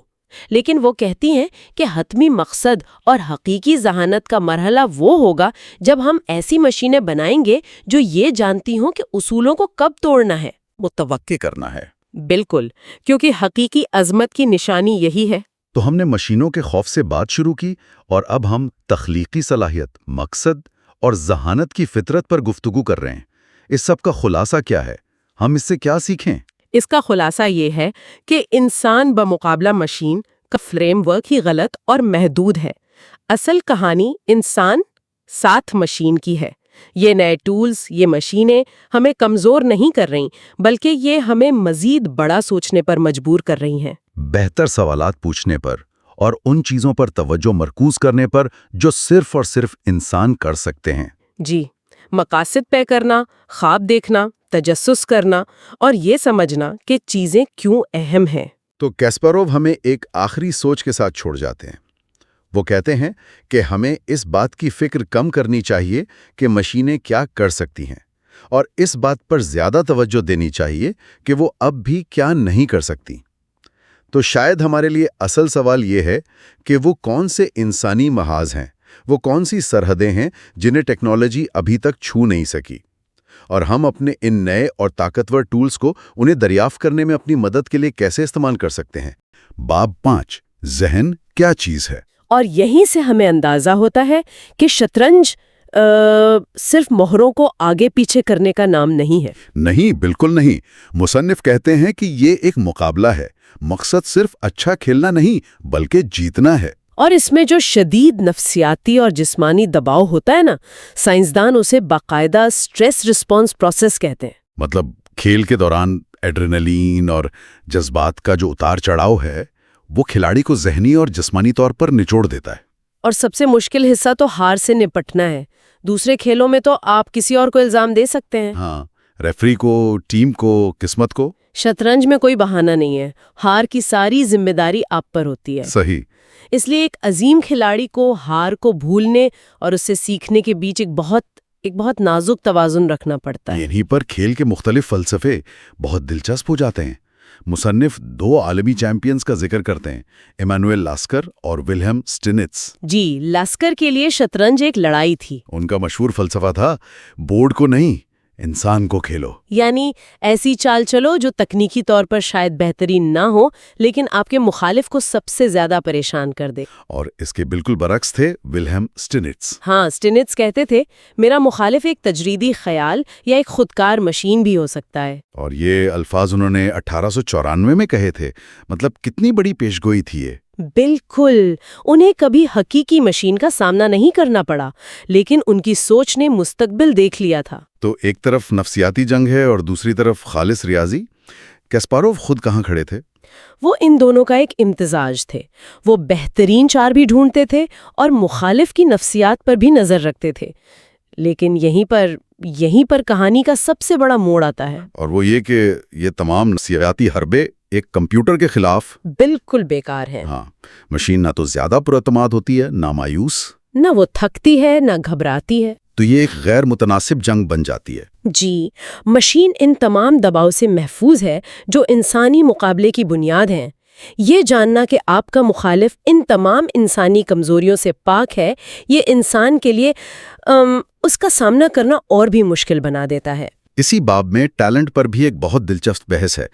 لیکن وہ کہتی ہیں کہ حتمی مقصد اور حقیقی ذہانت کا مرحلہ وہ ہوگا جب ہم ایسی مشینیں بنائیں گے جو یہ جانتی ہوں کہ اصولوں کو کب توڑنا ہے، متوقع کرنا ہے. بالکل، کیونکہ حقیقی عظمت کی نشانی یہی ہے. تو ہم نے مشینوں کے خوف سے بات شروع کی اور اب ہم تخلیقی صلاحیت، مقصد اور ذہانت کی فطرت پر گفتگو کر رہے ہیں. اس سب کا خلاصہ کیا ہے؟ ہم اس سے کیا سیکھیں؟ اس کا خلاصہ یہ ہے کہ انسان بمقابلہ مشین کا فریم ورک ہی غلط اور محدود ہے. اصل کہانی انسان ساتھ مشین کی ہے. یہ نئے ٹولز، یہ مشینیں ہمیں کمزور نہیں کر رہیں، بلکہ یہ ہمیں مزید بڑا سوچنے پر مجبور کر رہی ہیں، بہتر سوالات پوچھنے پر اور ان چیزوں پر توجہ مرکوز کرنے پر جو صرف اور صرف انسان کر سکتے ہیں. جی، مقاصد طے کرنا، خواب دیکھنا، تجسس کرنا اور یہ سمجھنا کہ چیزیں کیوں اہم ہیں. تو کیسپروف ہمیں ایک آخری سوچ کے ساتھ چھوڑ جاتے ہیں. وہ کہتے ہیں کہ ہمیں اس بات کی فکر کم کرنی چاہیے کہ مشینیں کیا کر سکتی ہیں، اور اس بات پر زیادہ توجہ دینی چاہیے کہ وہ اب بھی کیا نہیں کر سکتی. تو شاید ہمارے لیے اصل سوال یہ ہے کہ وہ کون سے انسانی محاذ ہیں، وہ کون سی سرحدیں ہیں جنہیں ٹیکنالوجی ابھی تک چھو نہیں سکی، اور ہم اپنے ان نئے اور طاقتور ٹولز کو انہیں دریافت کرنے میں اپنی مدد کے لیے کیسے استعمال کر سکتے ہیں. باب 5، ذہن کیا چیز ہے؟ اور یہیں سے ہمیں اندازہ ہوتا ہے کہ شطرنج صرف مہروں کو آگے پیچھے کرنے کا نام نہیں ہے. نہیں، بالکل نہیں. مصنف کہتے ہیں کہ یہ ایک مقابلہ ہے. مقصد صرف اچھا کھیلنا نہیں بلکہ جیتنا ہے. اور اس میں جو شدید نفسیاتی اور جسمانی دباؤ ہوتا ہے نا، سائنسدان اسے باقاعدہ سٹریس رسپانس پروسیس کہتے ہیں. مطلب کھیل کے دوران ایڈرینلین اور جذبات کا جو اتار چڑھاؤ ہے وہ کھلاڑی کو ذہنی اور جسمانی طور پر نچوڑ دیتا ہے. اور سب سے مشکل حصہ تو ہار سے نپٹنا ہے. دوسرے کھیلوں میں تو آپ کسی اور کو الزام دے سکتے ہیں، ہاں، ریفری کو، ٹیم کو، قسمت کو. شطرنج میں کوئی بہانہ نہیں ہے. ہار کی ساری ذمہ داری آپ پر ہوتی ہے. صحیح. اس لیے ایک عظیم کھلاڑی کو ہار کو بھولنے اور اس سے سیکھنے کے بیچ ایک بہت نازک توازن رکھنا پڑتا ہے. یہیں پر کھیل کے مختلف فلسفے بہت دلچسپ ہو جاتے ہیں. مصنف 2 عالمی چیمپئنز کا ذکر کرتے ہیں، ایمانوئل لاسکر اور ولہم سٹینٹس. جی، لاسکر کے لیے شطرنج ایک لڑائی تھی. ان کا مشہور فلسفہ تھا بورڈ کو نہیں، انسان کو کھیلو. یعنی ایسی چال چلو جو تکنیکی طور پر شاید بہترین نہ ہو لیکن آپ کے مخالف کو سب سے زیادہ پریشان کر دے. اور اس کے بالکل برعکس تھے ولہم سٹینٹس. ہاں، سٹینٹس کہتے تھے میرا مخالف ایک تجریدی خیال یا ایک خودکار مشین بھی ہو سکتا ہے. اور یہ الفاظ انہوں نے 1894 میں کہے تھے. مطلب کتنی بڑی پیشگوئی تھی یہ. بالکل. انہیں کبھی حقیقی مشین کا سامنا نہیں کرنا پڑا لیکن ان کی سوچ نے مستقبل دیکھ لیا تھا. تو ایک طرف نفسیاتی جنگ ہے اور دوسری طرف خالص ریاضی. کیسپاروف خود کہاں کھڑے تھے؟ وہ ان دونوں کا ایک امتزاج تھے. وہ بہترین چار بھی ڈھونڈتے تھے اور مخالف کی نفسیات پر بھی نظر رکھتے تھے. لیکن یہیں پر کہانی کا سب سے بڑا موڑ آتا ہے. اور وہ یہ کہ یہ تمام نفسیاتی حربے ایک کمپیوٹر کے خلاف بالکل بیکار ہیں. ہاں، مشین نہ تو زیادہ پراعتماد ہوتی ہے، نہ مایوس، نہ وہ تھکتی ہے نہ گھبراتی ہے. تو یہ ایک غیر متناسب جنگ بن جاتی ہے. جی، مشین ان تمام دباؤ سے محفوظ ہے جو انسانی مقابلے کی بنیاد ہیں. یہ جاننا کہ آپ کا مخالف ان تمام انسانی کمزوریوں سے پاک ہے، یہ انسان کے لیے اس کا سامنا کرنا اور بھی مشکل بنا دیتا ہے. اسی باب میں ٹیلنٹ پر بھی ایک بہت دلچسپ بحث ہے.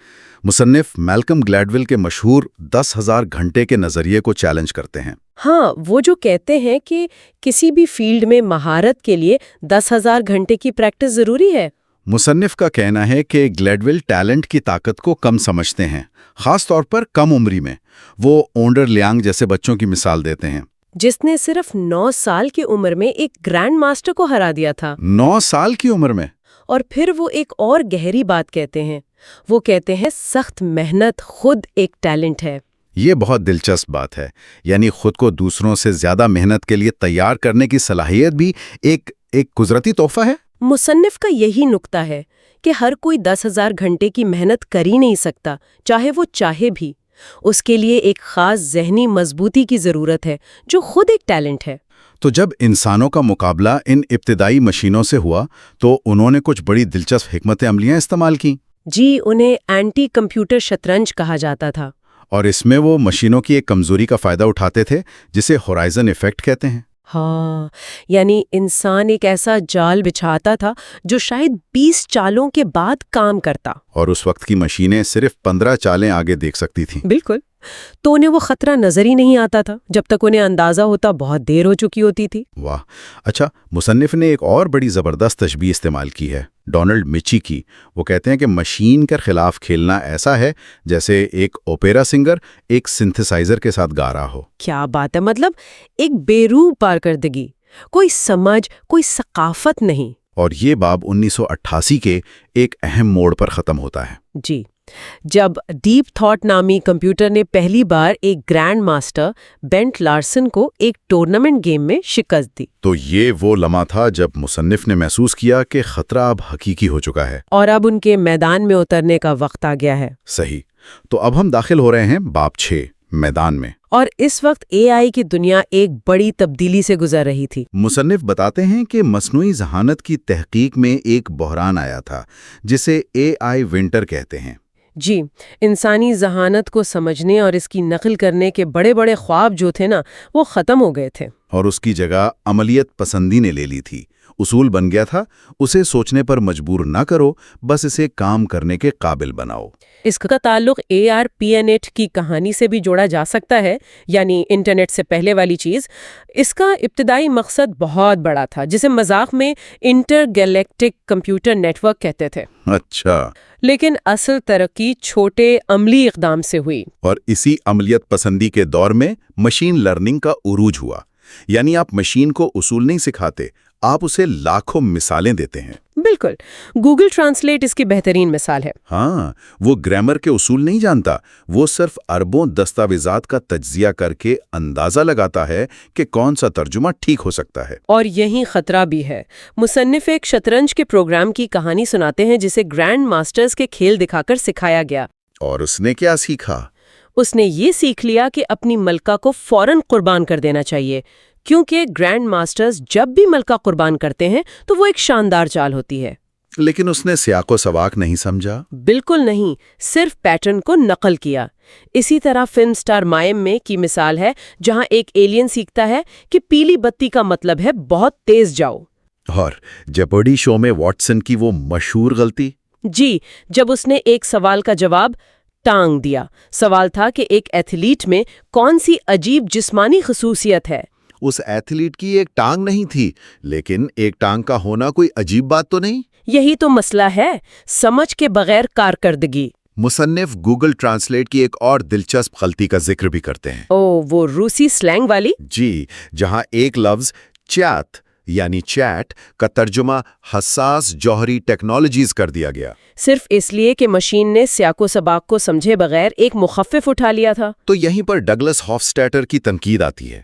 مصنف میلکم گلیڈول کے مشہور 10,000 گھنٹے کے نظریے کو چیلنج کرتے ہیں. ہاں، وہ جو کہتے ہیں کہ کسی بھی فیلڈ میں مہارت کے لیے 10,000 گھنٹے کی پریکٹس ضروری ہے. مصنف کا کہنا ہے کہ گلیڈول ٹیلنٹ کی طاقت کو کم سمجھتے ہیں، خاص طور پر کم عمری میں۔ وہ اونڈر لیانگ جیسے بچوں کی مثال دیتے ہیں، جس نے صرف 9 سال کی عمر میں ایک گرینڈ ماسٹر کو ہرا دیا تھا۔ 9 سال کی عمر میں؟ اور پھر وہ ایک اور گہری بات کہتے ہیں، وہ کہتے ہیں سخت محنت خود ایک ٹیلنٹ ہے۔ یہ بہت دلچسپ بات ہے، یعنی خود کو دوسروں سے زیادہ محنت کے لیے تیار کرنے کی صلاحیت بھی ایک قدرتی تحفہ ہے۔ مصنف کا یہی نقطہ ہے کہ ہر کوئی 10,000 گھنٹے کی محنت کر ہی نہیں سکتا، چاہے وہ چاہے بھی۔ اس کے لیے ایک خاص ذہنی مضبوطی کی ضرورت ہے، جو خود ایک ٹیلنٹ ہے۔ تو جب انسانوں کا مقابلہ ان ابتدائی مشینوں سے ہوا تو انہوں نے کچھ بڑی دلچسپ حکمت عملیاں استعمال کیں۔ جی، انہیں اینٹی کمپیوٹر شطرنج کہا جاتا تھا۔ اور اس میں وہ مشینوں کی ایک کمزوری کا فائدہ اٹھاتے تھے جسے ہورائزن ایفیکٹ کہتے ہیں۔ ہاں، یعنی انسان ایک ایسا جال بچھاتا تھا جو شاید 20 چالوں کے بعد کام کرتا، اور اس وقت کی مشینیں صرف 15 چالیں آگے دیکھ سکتی تھیں۔ بالکل۔ تو انہیں وہ خطرہ نظر ہی نہیں آتا تھا، جب تک انہیں اندازہ ہوتا بہت دیر ہو چکی ہوتی تھی۔ واہ! اچھا، مصنف نے ایک اور بڑی زبردست تشبیہ استعمال کی ہے، ڈونلڈ مچی کی۔ وہ کہتے ہیں کہ مشین کے خلاف کھیلنا ایسا ہے جیسے ایک اوپیرا سنگر ایک سنتھسائزر کے ساتھ گا رہا ہو۔ کیا بات ہے! مطلب ایک بے روح کارکردگی، کوئی سمجھ، کوئی ثقافت نہیں۔ اور یہ باب 1988 کے ایک اہم موڑ پر ختم ہوتا ہے۔ جی، جب ڈیپ تھاٹ نامی کمپیوٹر نے پہلی بار ایک گرینڈ ماسٹر بینٹ لارسن کو ایک ٹورنامنٹ گیم میں شکست دی۔ تو یہ وہ لمحہ تھا جب مصنف نے محسوس کیا کہ خطرہ اب حقیقی ہو چکا ہے، اور اب ان کے میدان میں اترنے کا وقت آ گیا ہے۔ صحیح۔ تو اب ہم داخل ہو رہے ہیں باب 6 میدان میں۔ اور اس وقت اے آئی کی دنیا ایک بڑی تبدیلی سے گزر رہی تھی۔ مصنف بتاتے ہیں کہ مصنوعی ذہانت کی تحقیق میں ایک بحران آیا تھا جسے اے آئی ونٹر کہتے ہیں۔ جی، انسانی ذہانت کو سمجھنے اور اس کی نقل کرنے کے بڑے بڑے خواب جو تھے نا، وہ ختم ہو گئے تھے۔ اور اس کی جگہ عملیت پسندی نے لے لی تھی۔ اصول بن گیا تھا، اسے سوچنے پر مجبور نہ کرو، بس اسے کام کرنے کے قابل بناؤ۔ اس کا تعلق ARPANET کی کہانی سے بھی جوڑا جا سکتا ہے، یعنی انٹرنیٹ سے پہلے والی چیز۔ اس کا ابتدائی مقصد بہت بڑا تھا، جسے مذاق میں intergalactic computer network کہتے تھے۔ اچھا۔ لیکن اصل ترقی چھوٹے عملی اقدام سے ہوئی۔ اور اسی عملیت پسندی کے دور میں مشین لرننگ کا عروج ہوا۔ یعنی آپ مشین کو اصول نہیں سکھاتے، آپ اسے لاکھوں مثالیں دیتے ہیں۔ بالکل، گوگل ٹرانسلیٹ اس کی بہترین مثال ہے۔ ہاں، وہ گرامر کے اصول نہیں جانتا، وہ صرف اربوں دستاویزات کا تجزیہ کر کے اندازہ لگاتا ہے کہ کون سا ترجمہ ٹھیک ہو سکتا ہے۔ اور یہی خطرہ بھی ہے۔ مصنف ایک شطرنج کے پروگرام کی کہانی سناتے ہیں جسے گرینڈ ماسٹرز کے کھیل دکھا کر سکھایا گیا۔ اور اس نے کیا سیکھا؟ اس نے یہ سیکھ لیا کہ اپنی ملکہ کو فوراً قربان کر دینا چاہیے، کیونکہ گرینڈ ماسٹرز جب بھی ملکہ قربان کرتے ہیں تو وہ ایک شاندار چال ہوتی ہے۔ لیکن اس نے سیاق و سواق نہیں سمجھا۔ بالکل نہیں، صرف پیٹرن کو نقل کیا۔ اسی طرح فلم سٹار مائم میں کی مثال ہے، جہاں ایک ایلین سیکھتا ہے کہ پیلی بتی کا مطلب ہے بہت تیز جاؤ۔ اور جیپرڈی شو میں واٹسن کی وہ مشہور غلطی؟ جی، جب اس نے ایک سوال کا جواب ٹانگ دیا۔ سوال تھا کہ ایک ایتھلیٹ میں کون سی عجیب جسمانی خصوصیت ہے۔ اس ایتھلیٹ کی ایک ٹانگ نہیں تھی، لیکن ایک ٹانگ کا ہونا کوئی عجیب بات تو نہیں۔ یہی تو مسئلہ ہے، سمجھ کے بغیر کارکردگی۔ مصنف گوگل ٹرانسلیٹ کی ایک اور دلچسپ غلطی کا ذکر بھی کرتے ہیں۔ وہ روسی سلینگ والی؟ جی، جہاں ایک لفظ چیت یعنی چیٹ کا ترجمہ حساس جوہری ٹیکنالوجیز کر دیا گیا، صرف اس لیے کہ مشین نے سیاق و سباق کو سمجھے بغیر ایک مخفف اٹھا لیا تھا۔ تو یہیں پر ڈگلس ہافسٹیٹر کی تنقید آتی ہے۔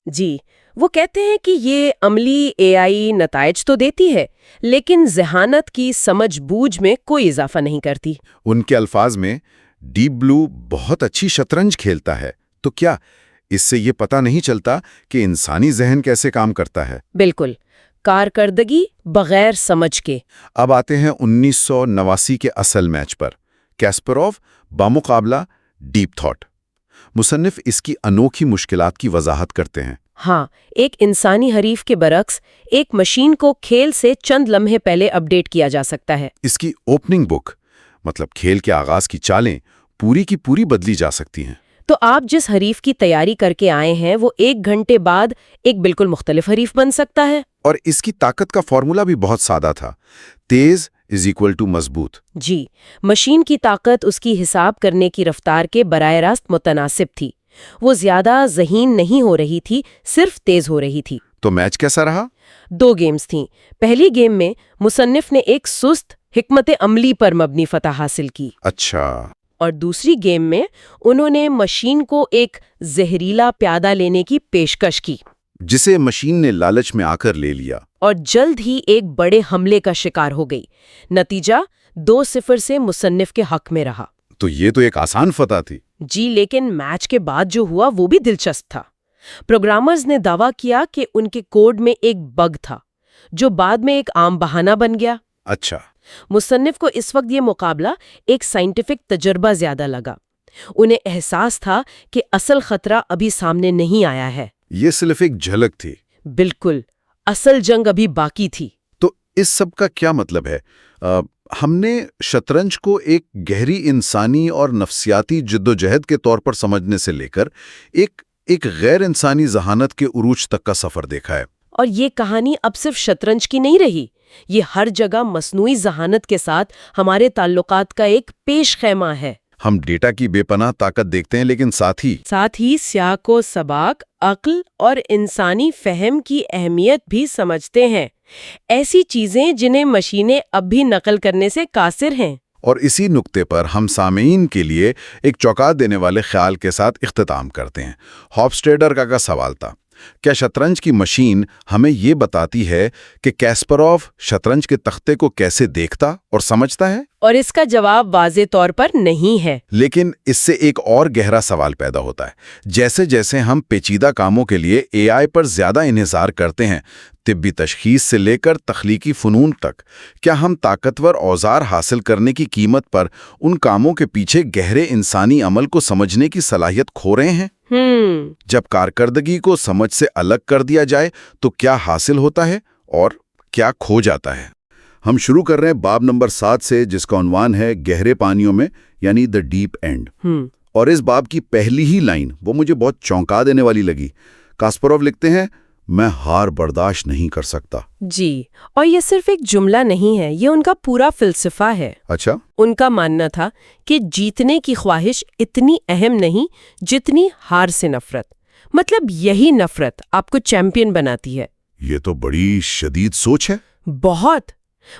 جی، وہ کہتے ہیں کہ یہ عملی اے آئی نتائج تو دیتی ہے، لیکن ذہانت کی سمجھ بوجھ میں کوئی اضافہ نہیں کرتی۔ ان کے الفاظ میں ڈیپ بلو بہت اچھی شطرنج کھیلتا ہے، تو کیا اس سے یہ پتہ نہیں چلتا کہ انسانی ذہن کیسے کام کرتا ہے؟ بالکل، کارکردگی بغیر سمجھ کے۔ اب آتے ہیں 1989 کے اصل میچ پر، کیسپروف بامقابلہ ڈیپ تھاٹ۔ مصنف اس کی انوکھی مشکلات کی وضاحت کرتے ہیں۔ ہاں، ایک انسانی حریف کے برعکس ایک مشین کو کھیل سے چند لمحے پہلے اپڈیٹ کیا جا سکتا ہے۔ اس کی اوپننگ بک، مطلب کھیل کے آغاز کی چالیں، پوری کی پوری بدلی جا سکتی ہیں۔ تو آپ جس حریف کی تیاری کر کے آئے ہیں وہ 1 گھنٹے بعد ایک بالکل مختلف حریف بن سکتا ہے۔ اور اس کی طاقت کا فارمولا بھی بہت سادہ تھا، تیز از اکول ٹو مضبوط۔ جی، مشین کی طاقت اس کی حساب کرنے کی رفتار کے براہ راست متناسب تھی۔ وہ زیادہ ذہین نہیں ہو رہی تھی، صرف تیز ہو رہی تھی۔ تو میچ کیسا رہا؟ 2 گیمز تھیں۔ پہلی گیم میں مصنف نے ایک سست حکمت عملی پر مبنی فتح حاصل کی، اچھا، اور دوسری گیم میں انہوں نے مشین کو ایک زہریلا پیادہ لینے کی پیشکش کی، جسے مشین نے لالچ میں آ کر لے لیا۔ اور جلد ہی ایک بڑے حملے کا شکار ہو گئی۔ نتیجہ 2-0 سے مصنف کے حق میں رہا۔ تو یہ تو ایک آسان فتح تھی۔ جی، لیکن میچ کے بعد جو ہوا وہ بھی دلچسپ تھا۔ پروگرامرز نے دعویٰ کیا کہ ان کے کوڈ میں ایک بگ تھا، جو بعد میں ایک عام بہانہ بن گیا۔ اچھا، مصنف کو اس وقت یہ مقابلہ ایک سائنٹیفک تجربہ زیادہ لگا۔ انہیں احساس تھا کہ اصل خطرہ ابھی سامنے نہیں آیا ہے۔ یہ صرف ایک جھلک تھی۔ بالکل، اصل جنگ ابھی باقی تھی۔ تو اس سب کا کیا مطلب ہے؟ ہم نے شطرنج کو ایک گہری انسانی اور نفسیاتی جدوجہد کے طور پر سمجھنے سے لے کر ایک غیر انسانی ذہانت کے عروج تک کا سفر دیکھا ہے۔ اور یہ کہانی اب صرف شطرنج کی نہیں رہی، یہ ہر جگہ مصنوعی ذہانت کے ساتھ ہمارے تعلقات کا ایک پیش خیمہ ہے۔ ہم ڈیٹا کی بے پناہ طاقت دیکھتے ہیں، لیکن ساتھ ہی سیاق و سباق، عقل اور انسانی فہم کی اہمیت بھی سمجھتے ہیں، ایسی چیزیں جنہیں مشینیں اب بھی نقل کرنے سے قاصر ہیں۔ اور اسی نقطے پر ہم سامعین کے لیے ایک چونکا دینے والے خیال کے ساتھ اختتام کرتے ہیں۔ ہافسٹیڈر کا سوال تھا، کیا شطرنج کی مشین ہمیں یہ بتاتی ہے کہ کیسپروف شطرنج کے تختے کو کیسے دیکھتا اور سمجھتا ہے؟ اور اس کا جواب واضح طور پر نہیں ہے۔ لیکن اس سے ایک اور گہرا سوال پیدا ہوتا ہے۔ جیسے جیسے ہم پیچیدہ کاموں کے لیے اے آئی پر زیادہ انحصار کرتے ہیں، طبی تشخیص سے لے کر تخلیقی فنون تک، کیا ہم طاقتور اوزار حاصل کرنے کی قیمت پر ان کاموں کے پیچھے گہرے انسانی عمل کو سمجھنے کی صلاحیت کھو رہے ہیں؟ جب کارکردگی کو سمجھ سے الگ کر دیا جائے تو کیا حاصل ہوتا ہے اور کیا کھو جاتا ہے؟ ہم شروع کر رہے ہیں باب نمبر 7 سے، جس کا عنوان ہے گہرے پانیوں میں، یعنی دی ڈیپ اینڈ۔ اور اس باب کی پہلی ہی لائن وہ مجھے بہت چونکا دینے والی لگی۔ کاسپروف لکھتے ہیں، میں ہار برداشت نہیں کر سکتا۔ جی، اور یہ صرف ایک جملہ نہیں ہے، یہ ان کا پورا فلسفہ ہے۔ اچھا، ان کا ماننا تھا کہ جیتنے کی خواہش اتنی اہم نہیں جتنی ہار سے نفرت، مطلب یہی نفرت آپ کو چیمپئن بناتی ہے۔ یہ تو بڑی شدید سوچ ہے۔ بہت۔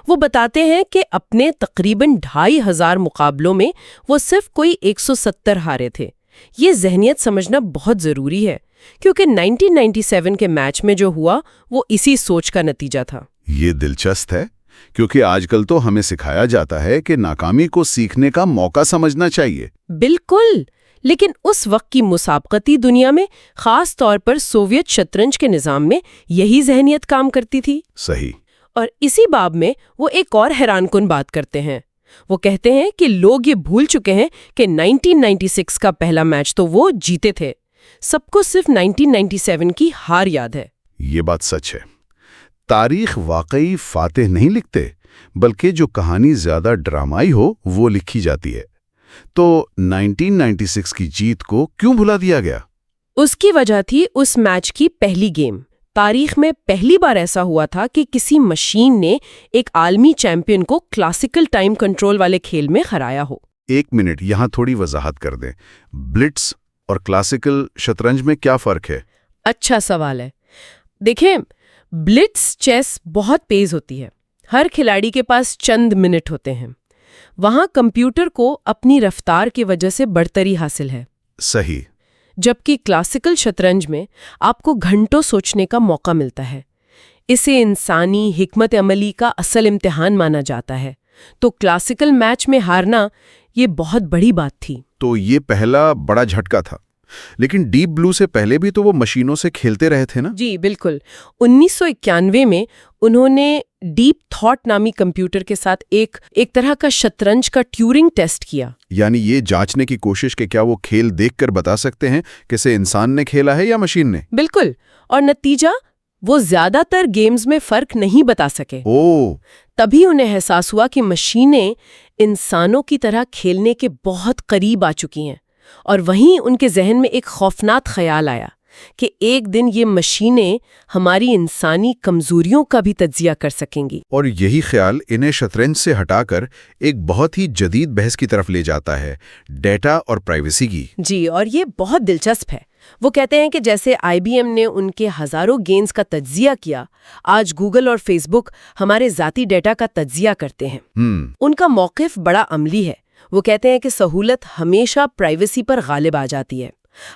وہ بتاتے ہیں کہ اپنے تقریباً 2500 مقابلوں میں وہ صرف کوئی 170 ہارے تھے۔ یہ ذہنیت سمجھنا بہت ضروری ہے، کیونکہ 1997 کے میچ میں جو ہوا وہ اسی سوچ کا نتیجہ تھا۔ یہ دلچسپ ہے، کیونکہ آج کل تو ہمیں سکھایا جاتا ہے کہ ناکامی کو سیکھنے کا موقع سمجھنا چاہیے۔ بالکل، لیکن اس وقت کی مسابقتی دنیا میں، خاص طور پر سوویت شطرنج کے نظام میں، یہی ذہنیت کام کرتی تھی۔ صحیح۔ اور اسی باب میں وہ ایک اور حیران کن بات کرتے ہیں۔ وہ کہتے ہیں کہ لوگ یہ بھول چکے ہیں کہ 1996 کا پہلا میچ تو وہ جیتے تھے، سب کو صرف 1997 کی ہار یاد ہے۔ یہ بات سچ ہے۔ تاریخ واقعی فاتح نہیں لکھتے، بلکہ جو کہانی زیادہ ڈرامائی ہو وہ لکھی جاتی ہے۔ تو 1996 کی جیت کو کیوں بھلا دیا گیا؟ اس کی وجہ تھی اس میچ کی پہلی گیم۔ تاریخ میں پہلی بار ایسا ہوا تھا کہ کسی مشین نے ایک عالمی چیمپئن کو کلاسیکل ٹائم کنٹرول والے کھیل میں ہرایا ہو۔ ایک منٹ، یہاں تھوڑی وضاحت کر دیں۔ بلٹس اور کلاسیکل شطرنج میں کیا فرق ہے؟ اچھا سوال ہے۔ دیکھیں، بلٹس چیس بہت تیز ہوتی ہے، ہر کھلاڑی کے پاس چند منٹ ہوتے ہیں۔ وہاں کمپیوٹر کو اپنی رفتار کی وجہ سے بڑھتری حاصل ہے۔ صحیح۔ جبکہ کلاسیکل شطرنج میں آپ کو گھنٹوں سوچنے کا موقع ملتا ہے۔ اسے انسانی حکمت عملی کا اصل امتحان مانا جاتا ہے۔ تو کلاسیکل میچ میں ہارنا یہ بہت بڑی بات تھی۔ تو یہ پہلا بڑا جھٹکا تھا، لیکن ڈیپ بلو سے پہلے بھی تو وہ مشینوں سے کھیلتے رہے تھے نا؟ جی بالکل۔ 1991 میں انہوں نے ڈیپ تھاٹ نامی کمپیوٹر کے ساتھ ایک طرح کا شطرنج کا ٹیورنگ ٹیسٹ کیا۔ یعنی یہ جانچنے کی کوشش کہ کیا وہ کھیل دیکھ کر بتا سکتے ہیں کہ اسے انسان نے کھیلا ہے یا مشین نے؟ بالکل، اور نتیجہ وہ زیادہ تر گیمز میں فرق نہیں بتا سکے۔ تبھی انہیں احساس ہوا کہ مشینیں انسانوں کی طرح کھیلنے کے بہت قریب آ چکی ہیں، اور وہیں ان کے ذہن میں ایک خوفناک خیال آیا کہ ایک دن یہ مشینیں ہماری انسانی کمزوریوں کا بھی تجزیہ کر سکیں گی۔ اور یہی خیال انہیں شطرنج سے ہٹا کر ایک بہت ہی جدید بحث کی طرف لے جاتا ہے، ڈیٹا اور پرائیویسی کی۔ جی، اور یہ بہت دلچسپ ہے۔ وہ کہتے ہیں کہ جیسے آئی بی ایم نے ان کے ہزاروں گیمز کا تجزیہ کیا، آج گوگل اور فیس بک ہمارے ذاتی ڈیٹا کا تجزیہ کرتے ہیں۔ ان کا موقف بڑا عملی ہے۔ وہ کہتے ہیں کہ سہولت ہمیشہ پرائیویسی پر غالب آ جاتی ہے۔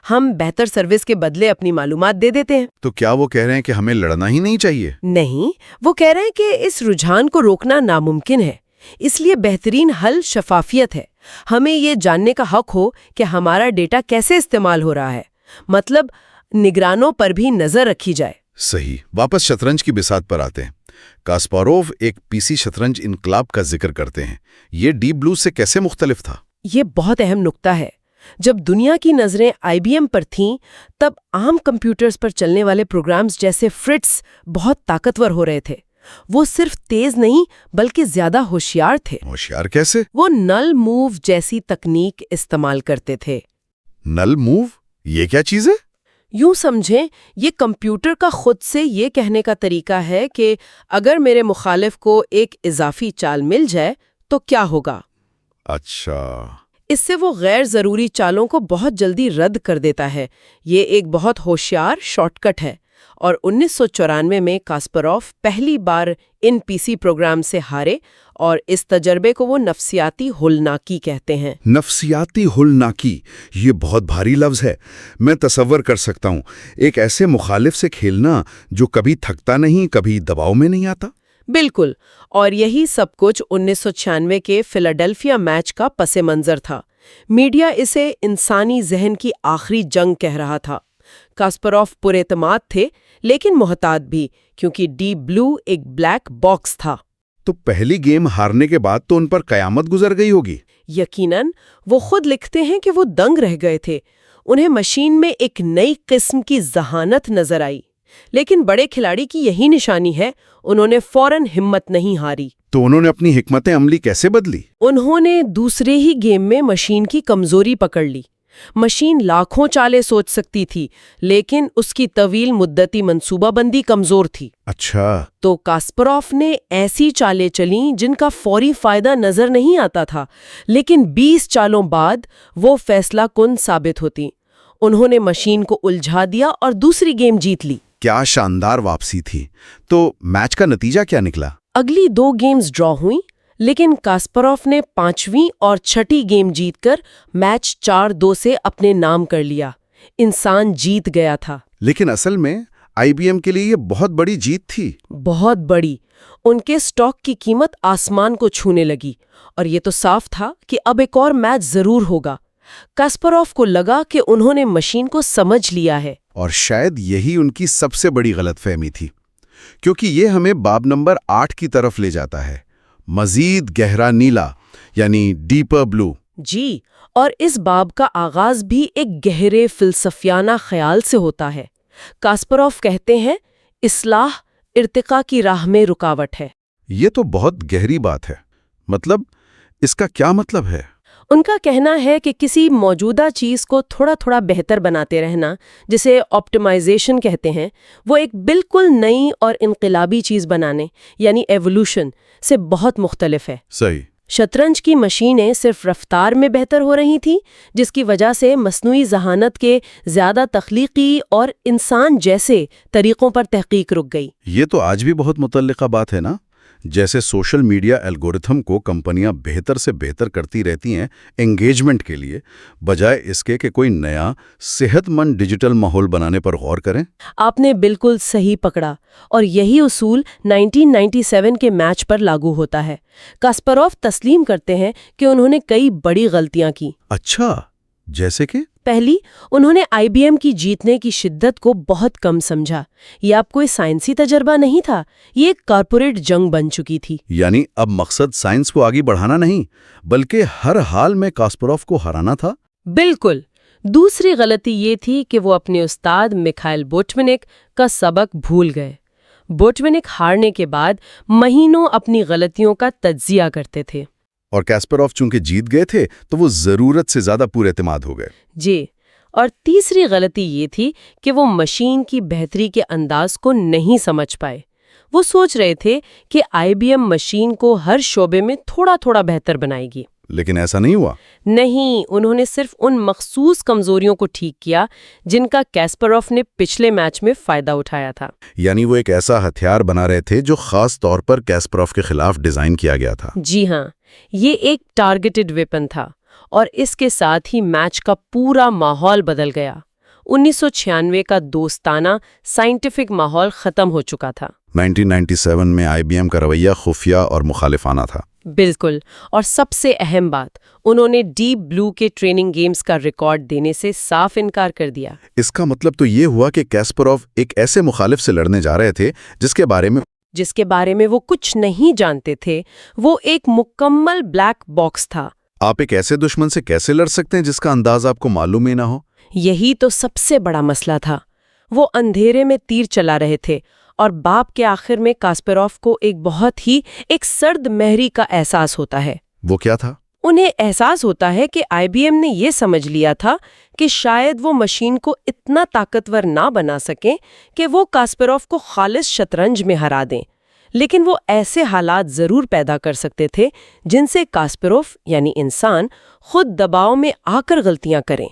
ہم بہتر سروس کے بدلے اپنی معلومات دے دیتے ہیں۔ تو کیا وہ کہہ رہے ہیں کہ ہمیں لڑنا ہی نہیں چاہیے؟ نہیں، وہ کہہ رہے ہیں کہ اس رجحان کو روکنا ناممکن ہے۔ اس لیے بہترین حل شفافیت ہے۔ ہمیں یہ جاننے کا حق ہو کہ ہمارا ڈیٹا کیسے استعمال ہو رہا ہے، مطلب نگرانوں پر بھی نظر رکھی جائے۔ صحیح۔ واپس شطرنج کی بساط پر آتے ہیں۔ کاسپاروف ایک پی سی شطرنج انقلاب کا ذکر کرتے ہیں۔ یہ ڈیپ بلو سے کیسے مختلف تھا؟ یہ بہت اہم نکتہ ہے۔ جب دنیا کی نظریں آئی بی ایم پر تھیں، تب عام کمپیوٹرز پر چلنے والے پروگرامز جیسے فرٹس بہت طاقتور ہو رہے تھے۔ وہ صرف تیز نہیں بلکہ زیادہ ہوشیار تھے۔ ہوشیار کیسے؟ وہ نل موو جیسی تکنیک استعمال کرتے تھے۔ نل موو؟ یہ کیا چیز ہے؟ یوں سمجھیں، یہ کمپیوٹر کا خود سے یہ کہنے کا طریقہ ہے کہ اگر میرے مخالف کو ایک اضافی چال مل جائے تو کیا ہوگا۔ اچھا۔ اس سے وہ غیر ضروری چالوں کو بہت جلدی رد کر دیتا ہے۔ یہ ایک بہت ہوشیار شارٹ کٹ ہے، اور 1994 میں کاسپاروف پہلی بار ان پی سی پروگرام سے ہارے، اور اس تجربے کو وہ نفسیاتی ہولناکی کہتے ہیں۔ نفسیاتی ہولناکی، یہ بہت بھاری لفظ ہے۔ میں تصور کر سکتا ہوں ایک ایسے مخالف سے کھیلنا جو کبھی تھکتا نہیں، کبھی دباؤ میں نہیں آتا۔ بالکل، اور یہی سب کچھ 1996 کے فلاڈیلفیا میچ کا پس منظر تھا۔ میڈیا اسے انسانی ذہن کی آخری جنگ کہہ رہا تھا۔ کاسپاروف پر اعتماد تھے لیکن محتاط بھی، کیونکہ ڈیپ بلو ایک بلیک باکس تھا۔ تو پہلی گیم ہارنے کے بعد تو ان پر قیامت گزر گئی ہوگی۔ یقیناً، وہ خود لکھتے ہیں کہ وہ دنگ رہ گئے تھے۔ انہیں مشین میں ایک نئی قسم کی ذہانت نظر آئی۔ لیکن بڑے کھلاڑی کی یہی نشانی ہے، انہوں نے فوراً ہمت نہیں ہاری۔ تو انہوں نے اپنی حکمت عملی کیسے بدلی؟ انہوں نے دوسرے ہی گیم میں مشین کی کمزوری پکڑ لی۔ مشین لاکھوں چالیں سوچ سکتی تھی، لیکن اس کی طویل مدتی منصوبہ بندی کمزور تھی۔ اچھا۔ تو کاسپاروف نے ایسی چالیں چلیں جن کا فوری فائدہ نظر نہیں آتا تھا، لیکن 20 چالوں بعد وہ فیصلہ کن ثابت ہوتی۔ انہوں نے مشین کو الجھا دیا اور دوسری گیم جیت لی۔ کیا شاندار واپسی تھی۔ تو میچ کا نتیجہ کیا نکلا؟ اگلی 2 گیمز ڈرا ہوئیں، لیکن کاسپاروف نے 5ویں اور 6ٹھی گیم جیت کر میچ 4-2 سے اپنے نام کر لیا۔ انسان جیت گیا تھا۔ لیکن اصل میں آئی بی ایم کے لیے یہ بہت بڑی جیت تھی۔ بہت بڑی۔ ان کے سٹاک کی قیمت آسمان کو چھونے لگی، اور یہ تو صاف تھا کہ اب ایک اور میچ ضرور ہوگا۔ کاسپاروف کو لگا کہ انہوں نے مشین کو سمجھ لیا ہے۔ اور شاید یہی ان کی سب سے بڑی غلط فہمی تھی، کیونکہ یہ ہمیں باب نمبر 8 کی طرف لے جاتا ہے، مزید گہرا نیلا، یعنی ڈیپر بلو۔ جی، اور اس باب کا آغاز بھی ایک گہرے فلسفیانہ خیال سے ہوتا ہے۔ کاسپاروف کہتے ہیں، اصلاح ارتقاء کی راہ میں رکاوٹ ہے۔ یہ تو بہت گہری بات ہے۔ مطلب اس کا کیا مطلب ہے؟ ان کا کہنا ہے کہ کسی موجودہ چیز کو تھوڑا تھوڑا بہتر بناتے رہنا، جسے آپٹیمائزیشن کہتے ہیں، وہ ایک بالکل نئی اور انقلابی چیز بنانے، یعنی ایوولوشن سے بہت مختلف ہے۔ صحیح۔ شطرنج کی مشینیں صرف رفتار میں بہتر ہو رہی تھیں، جس کی وجہ سے مصنوعی ذہانت کے زیادہ تخلیقی اور انسان جیسے طریقوں پر تحقیق رک گئی۔ یہ تو آج بھی بہت متعلقہ بات ہے نا، جیسے سوشل میڈیا الگورتھم کو کمپنیاں بہتر سے بہتر کرتی رہتی ہیں انگیجمنٹ کے لیے، بجائے اس کے کہ کوئی نیا صحت مند ڈیجیٹل ماحول بنانے پر غور کریں۔ آپ نے بالکل صحیح پکڑا، اور یہی اصول 1997 کے میچ پر لاگو ہوتا ہے۔ کاسپاروف تسلیم کرتے ہیں کہ انہوں نے کئی بڑی غلطیاں کی۔ اچھا، جیسے کہ؟ پہلی، انہوں نے آئی بی ایم کی جیتنے کی شدت کو بہت کم سمجھا۔ یہ اب کوئی سائنسی تجربہ نہیں تھا، یہ ایک کارپوریٹ جنگ بن چکی تھی۔ یعنی اب مقصد سائنس کو آگے بڑھانا نہیں، بلکہ ہر حال میں کاسپاروف کو ہرانا تھا۔ بالکل۔ دوسری غلطی یہ تھی کہ وہ اپنے استاد میخائل بوٹونک کا سبق بھول گئے۔ بوٹونک ہارنے کے بعد مہینوں اپنی غلطیوں کا تجزیہ کرتے تھے۔ اور کاسپاروف چونکہ جیت گئے تھے تو وہ ضرورت سے زیادہ پُر اعتماد ہو گئے۔ جی، اور تیسری غلطی یہ تھی کہ وہ مشین کی بہتری کے انداز کو نہیں سمجھ پائے۔ وہ سوچ رہے تھے کہ آئی بی ایم مشین کو ہر شعبے میں تھوڑا تھوڑا بہتر بنائے گی۔ لیکن ایسا نہیں ہوا۔ نہیں، انہوں نے صرف ان مخصوص کمزوریوں کو ٹھیک کیا جن کا کیسپروف نے پچھلے میچ میں فائدہ اٹھایا تھا۔ یعنی وہ ایک ایسا ہتھیار بنا رہے تھے جو خاص طور پر کیسپروف کے خلاف ڈیزائن کیا گیا تھا۔ جی ہاں، یہ ایک ٹارگیٹڈ ویپن تھا اور اس کے ساتھ ہی میچ کا پورا ماحول بدل گیا۔ 1996 کا دوستانہ سائنٹیفک ماحول ختم ہو چکا تھا۔ 1997 میں آئی بی ایم کا رویہ خفیہ اور مخالفانہ تھا۔ بالکل، اور سب سے اہم بات، انہوں نے ڈیپ بلو کے ٹریننگ گیمز کا ریکارڈ دینے سے صاف انکار کر دیا۔ اس کا مطلب تو یہ ہوا کہ کیسپروف ایک ایسے مخالف سے لڑنے جا رہے تھے جس کے بارے میں وہ کچھ نہیں جانتے تھے۔ وہ ایک مکمل بلیک باکس تھا۔ آپ ایک ایسے دشمن سے کیسے لڑ سکتے ہیں جس کا انداز آپ کو معلوم ہی نہ ہو؟ یہی تو سب سے بڑا مسئلہ تھا۔ وہ اندھیرے میں تیر چلا رہے تھے اور باپ کے آخر میں کاسپروف کو ایک سرد مہری کا احساس ہوتا ہے۔ وہ کیا تھا؟ انہیں احساس ہوتا ہے کہ آئی بی ایم نے یہ سمجھ لیا تھا کہ شاید وہ مشین کو اتنا طاقتور نہ بنا سکیں کہ وہ کاسپروف کو خالص شطرنج میں ہرا دیں، لیکن وہ ایسے حالات ضرور پیدا کر سکتے تھے جن سے کاسپروف یعنی انسان خود دباؤ میں آ کر غلطیاں کریں۔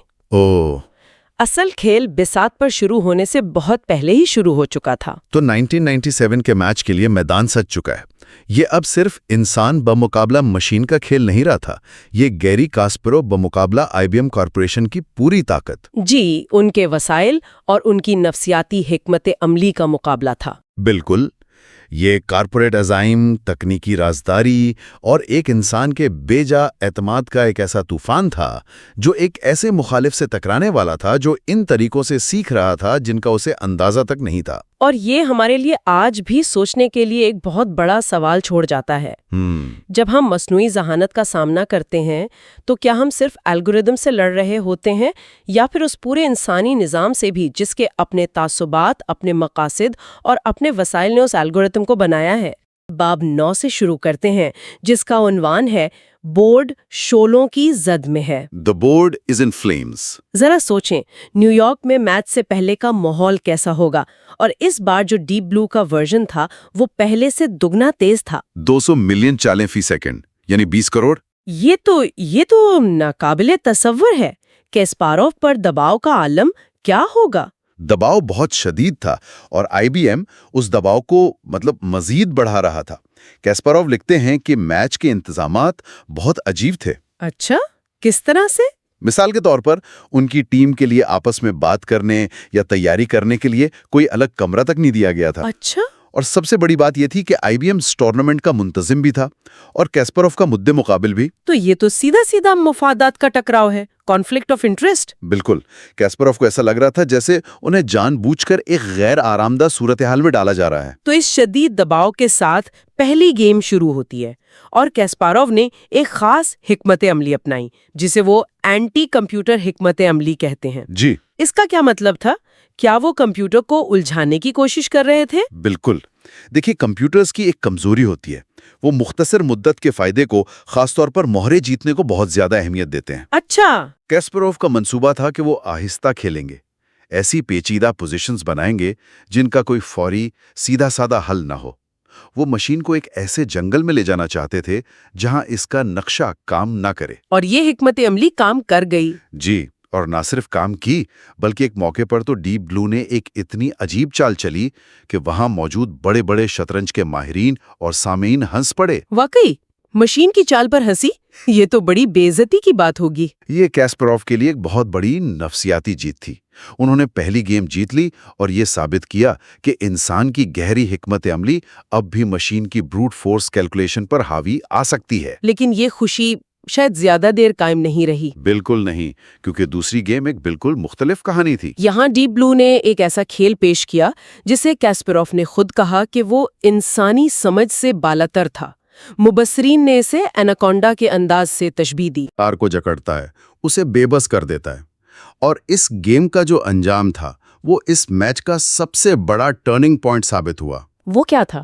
اصل کھیل بساط پر شروع ہونے سے بہت پہلے ہی شروع ہو چکا تھا۔ تو 1997 کے میچ کے لیے میدان سج چکا ہے۔ یہ اب صرف انسان بمقابلہ مشین کا کھیل نہیں رہا تھا، یہ گیری کاسپروف بمقابلہ آئی بی ایم کارپوریشن کی پوری طاقت، جی، ان کے وسائل اور ان کی نفسیاتی حکمت عملی کا مقابلہ تھا۔ بالکل۔ یہ کارپوریٹ عزائم، تکنیکی رازداری اور ایک انسان کے بے جا اعتماد کا ایک ایسا طوفان تھا جو ایک ایسے مخالف سے ٹکرانے والا تھا جو ان طریقوں سے سیکھ رہا تھا جن کا اسے اندازہ تک نہیں تھا۔ اور یہ ہمارے لیے آج بھی سوچنے کے لیے ایک بہت بڑا سوال چھوڑ جاتا ہے۔ جب ہم مصنوعی ذہانت کا سامنا کرتے ہیں تو کیا ہم صرف الگوریدم سے لڑ رہے ہوتے ہیں یا پھر اس پورے انسانی نظام سے بھی جس کے اپنے تعصبات، اپنے مقاصد اور اپنے وسائل نے اس الگوریدم کو بنایا ہے؟ باب 9 سے شروع کرتے ہیں جس کا عنوان ہے بورڈ شعلوں کی زد میں ہے۔ The board is in flames۔ ذرا سوچیں، نیو یارک میں میچ سے پہلے کا ماحول کیسا ہوگا، اور اس بار جو ڈیپ بلو کا ورژن تھا وہ پہلے سے دگنا تیز تھا۔ 200 ملین چالیں فی سیکنڈ، یعنی 20 کروڑ۔ یہ تو ناقابل تصور ہے۔ کیسپاروف پر دباؤ کا عالم کیا ہوگا؟ دباؤ بہت شدید تھا اور آئی بی ایم اس دباؤ کو مزید بڑھا رہا تھا۔ کیسپاروف لکھتے ہیں کہ میچ کے انتظامات بہت عجیب تھے۔ اچھا، کس طرح سے؟ مثال کے طور پر ان کی ٹیم کے لیے آپس میں بات کرنے یا تیاری کرنے کے لیے کوئی الگ کمرہ تک نہیں دیا گیا تھا۔ اچھا۔ اور سب سے بڑی بات یہ تھی کہ آئی بی ایم اس ٹورنامنٹ کا منتظم بھی تھا اور کیسپاروف کا مدے مقابل بھی۔ تو یہ تو سیدھا مفادات کا ٹکراؤ ہے، کانفلکٹ آف انٹرسٹ۔ بالکل۔ کیسپاروف کو ایسا لگ رہا تھا جیسے انہیں جان بوجھ کر ایک غیر آرامدہ صورتحال میں ڈالا جا رہا ہے۔ تو اس شدید دباؤ کے ساتھ پہلی گیم شروع ہوتی ہے اور کیسپاروف نے ایک خاص حکمت عملی اپنائی جسے وہ اینٹی کمپیوٹر حکمت عملی کہتے ہیں۔ جی۔ اس کا کیا مطلب تھا؟ کیا وہ کمپیوٹر کو الجھانے کی کوشش کر رہے تھے؟ بالکل۔ دیکھیے، کمپیوٹرز کی ایک کمزوری ہوتی ہے، وہ مختصر مدت کے فائدے کو، خاص طور پر مہرے جیتنے کو بہت زیادہ اہمیت دیتے ہیں۔ اچھا۔ کیسپاروف کا منصوبہ تھا کہ وہ آہستہ کھیلیں گے، ایسی پیچیدہ پوزیشنز بنائیں گے جن کا کوئی فوری سیدھا سادہ حل نہ ہو۔ وہ مشین کو ایک ایسے جنگل میں لے جانا چاہتے تھے جہاں اس کا نقشہ کام نہ کرے۔ اور یہ حکمت عملی کام کر گئی۔ جی، اور نہ صرف کام کی بلکہ ایک موقع پر تو ڈیپ بلو نے ایک اتنی عجیب چال چلی کہ وہاں موجود بڑے بڑے شطرنج کے ماہرین اور سامعین ہنس پڑے۔ واقعی مشین کی چال پر ہنسی؟ یہ تو بڑی بے عزتی کی بات ہوگی۔ یہ کیسپاروف کے لیے ایک بہت بڑی نفسیاتی جیت تھی۔ انہوں نے پہلی گیم جیت لی اور یہ ثابت کیا کہ انسان کی گہری حکمت عملی اب بھی مشین کی بروٹ فورس کیلکولیشن پر حاوی آ سکتی ہے۔ لیکن یہ خوشی شاید زیادہ دیر قائم نہیں رہی۔ بالکل نہیں، کیونکہ دوسری گیم ایک بالکل مختلف کہانی تھی۔ یہاں ڈیپ بلو نے ایک ایسا کھیل پیش کیا جسے کیسپاروف نے خود کہا کہ وہ انسانی سمجھ سے بالاتر تھا۔ مبصرین نے اسے ایناکونڈا کے انداز سے تشبیہ دی۔ تار کو جکڑتا ہے، اسے بے بس کر دیتا ہے۔ اور اس گیم کا جو انجام تھا وہ اس میچ کا سب سے بڑا ٹرننگ پوائنٹ ثابت ہوا۔ وہ کیا تھا؟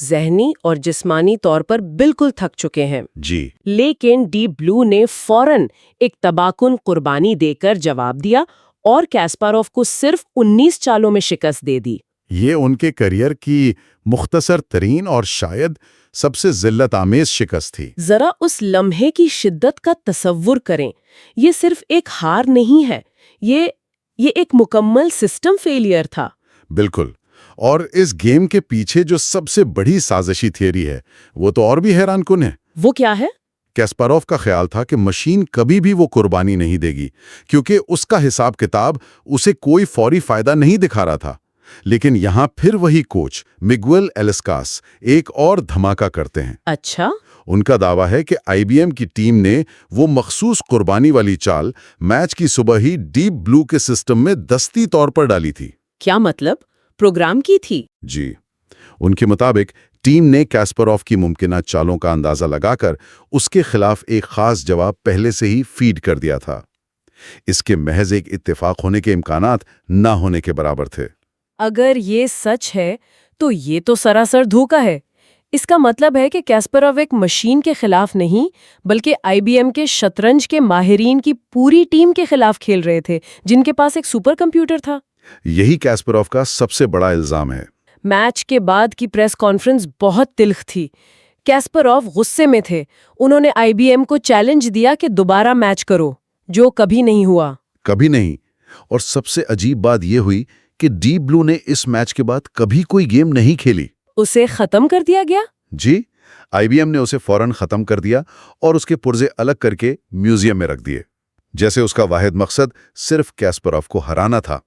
ذہنی اور جسمانی طور پر بالکل تھک چکے ہیں، جی لیکن ڈیپ بلو نے فوراً ایک تباکن قربانی دے کر جواب دیا اور کیسپاروف کو صرف 19 چالوں میں شکست دے دی۔ یہ ان کے کیریئر کی مختصر ترین اور شاید سب سے ذلت آمیز شکست تھی۔ ذرا اس لمحے کی شدت کا تصور کریں، یہ صرف ایک ہار نہیں ہے، یہ ایک مکمل سسٹم فیلئر تھا۔ بالکل، اور اس گیم کے پیچھے جو سب سے بڑی سازشی تھیوری ہے وہ تو اور بھی حیران کن ہے۔ وہ کیا ہے؟ کیسپاروف کا خیال تھا کہ مشین کبھی بھی وہ قربانی نہیں دے گی کیونکہ اس کا حساب کتاب اسے کوئی فوری فائدہ نہیں دکھا رہا تھا، لیکن یہاں پھر وہی کوچ مگویل ایلسکاس ایک اور دھماکہ کرتے ہیں۔ اچھا، ان کا دعویٰ ہے کہ آئی بی ایم کی ٹیم نے وہ مخصوص قربانی والی چال میچ کی صبح ہی ڈیپ بلو کے سسٹم میں دستی طور پر ڈالی تھی۔ کیا مطلب؟ پروگرام کی تھی؟ جی، ان کے مطابق ٹیم نے کیسپاروف کی ممکنہ چالوں کا اندازہ لگا کر اس کے خلاف ایک خاص جواب پہلے سے ہی فیڈ کر دیا تھا۔ اس کے محض ایک اتفاق ہونے کے امکانات نہ ہونے کے برابر تھے۔ اگر یہ سچ ہے تو یہ تو سراسر دھوکہ ہے۔ اس کا مطلب ہے کہ کیسپاروف ایک مشین کے خلاف نہیں بلکہ آئی بی ایم کے شطرنج کے ماہرین کی پوری ٹیم کے خلاف کھیل رہے تھے جن کے پاس ایک سپر کمپیوٹر تھا۔ یہی کیسپاروف کا سب سے بڑا الزام ہے۔ میچ کے بعد کی پریس کانفرنس بہت تلخ تھی۔ کیسپاروف غصے میں تھے۔ انہوں نے آئی بی ایم کو چیلنج دیا کہ دوبارہ میچ کرو، جو کبھی نہیں ہوا۔ کبھی نہیں، اور سب سے عجیب بات یہ ہوئی کہ ڈیپ بلو نے اس میچ کے بعد کبھی کوئی گیم نہیں کھیلی۔ اسے ختم کر دیا گیا؟ جی، آئی بی ایم نے اسے فوراً ختم کر دیا اور اس کے پرزے الگ کر کے میوزیم میں رکھ دیے، جیسے اس کا واحد مقصد صرف کیسپاروف کو ہرانا تھا۔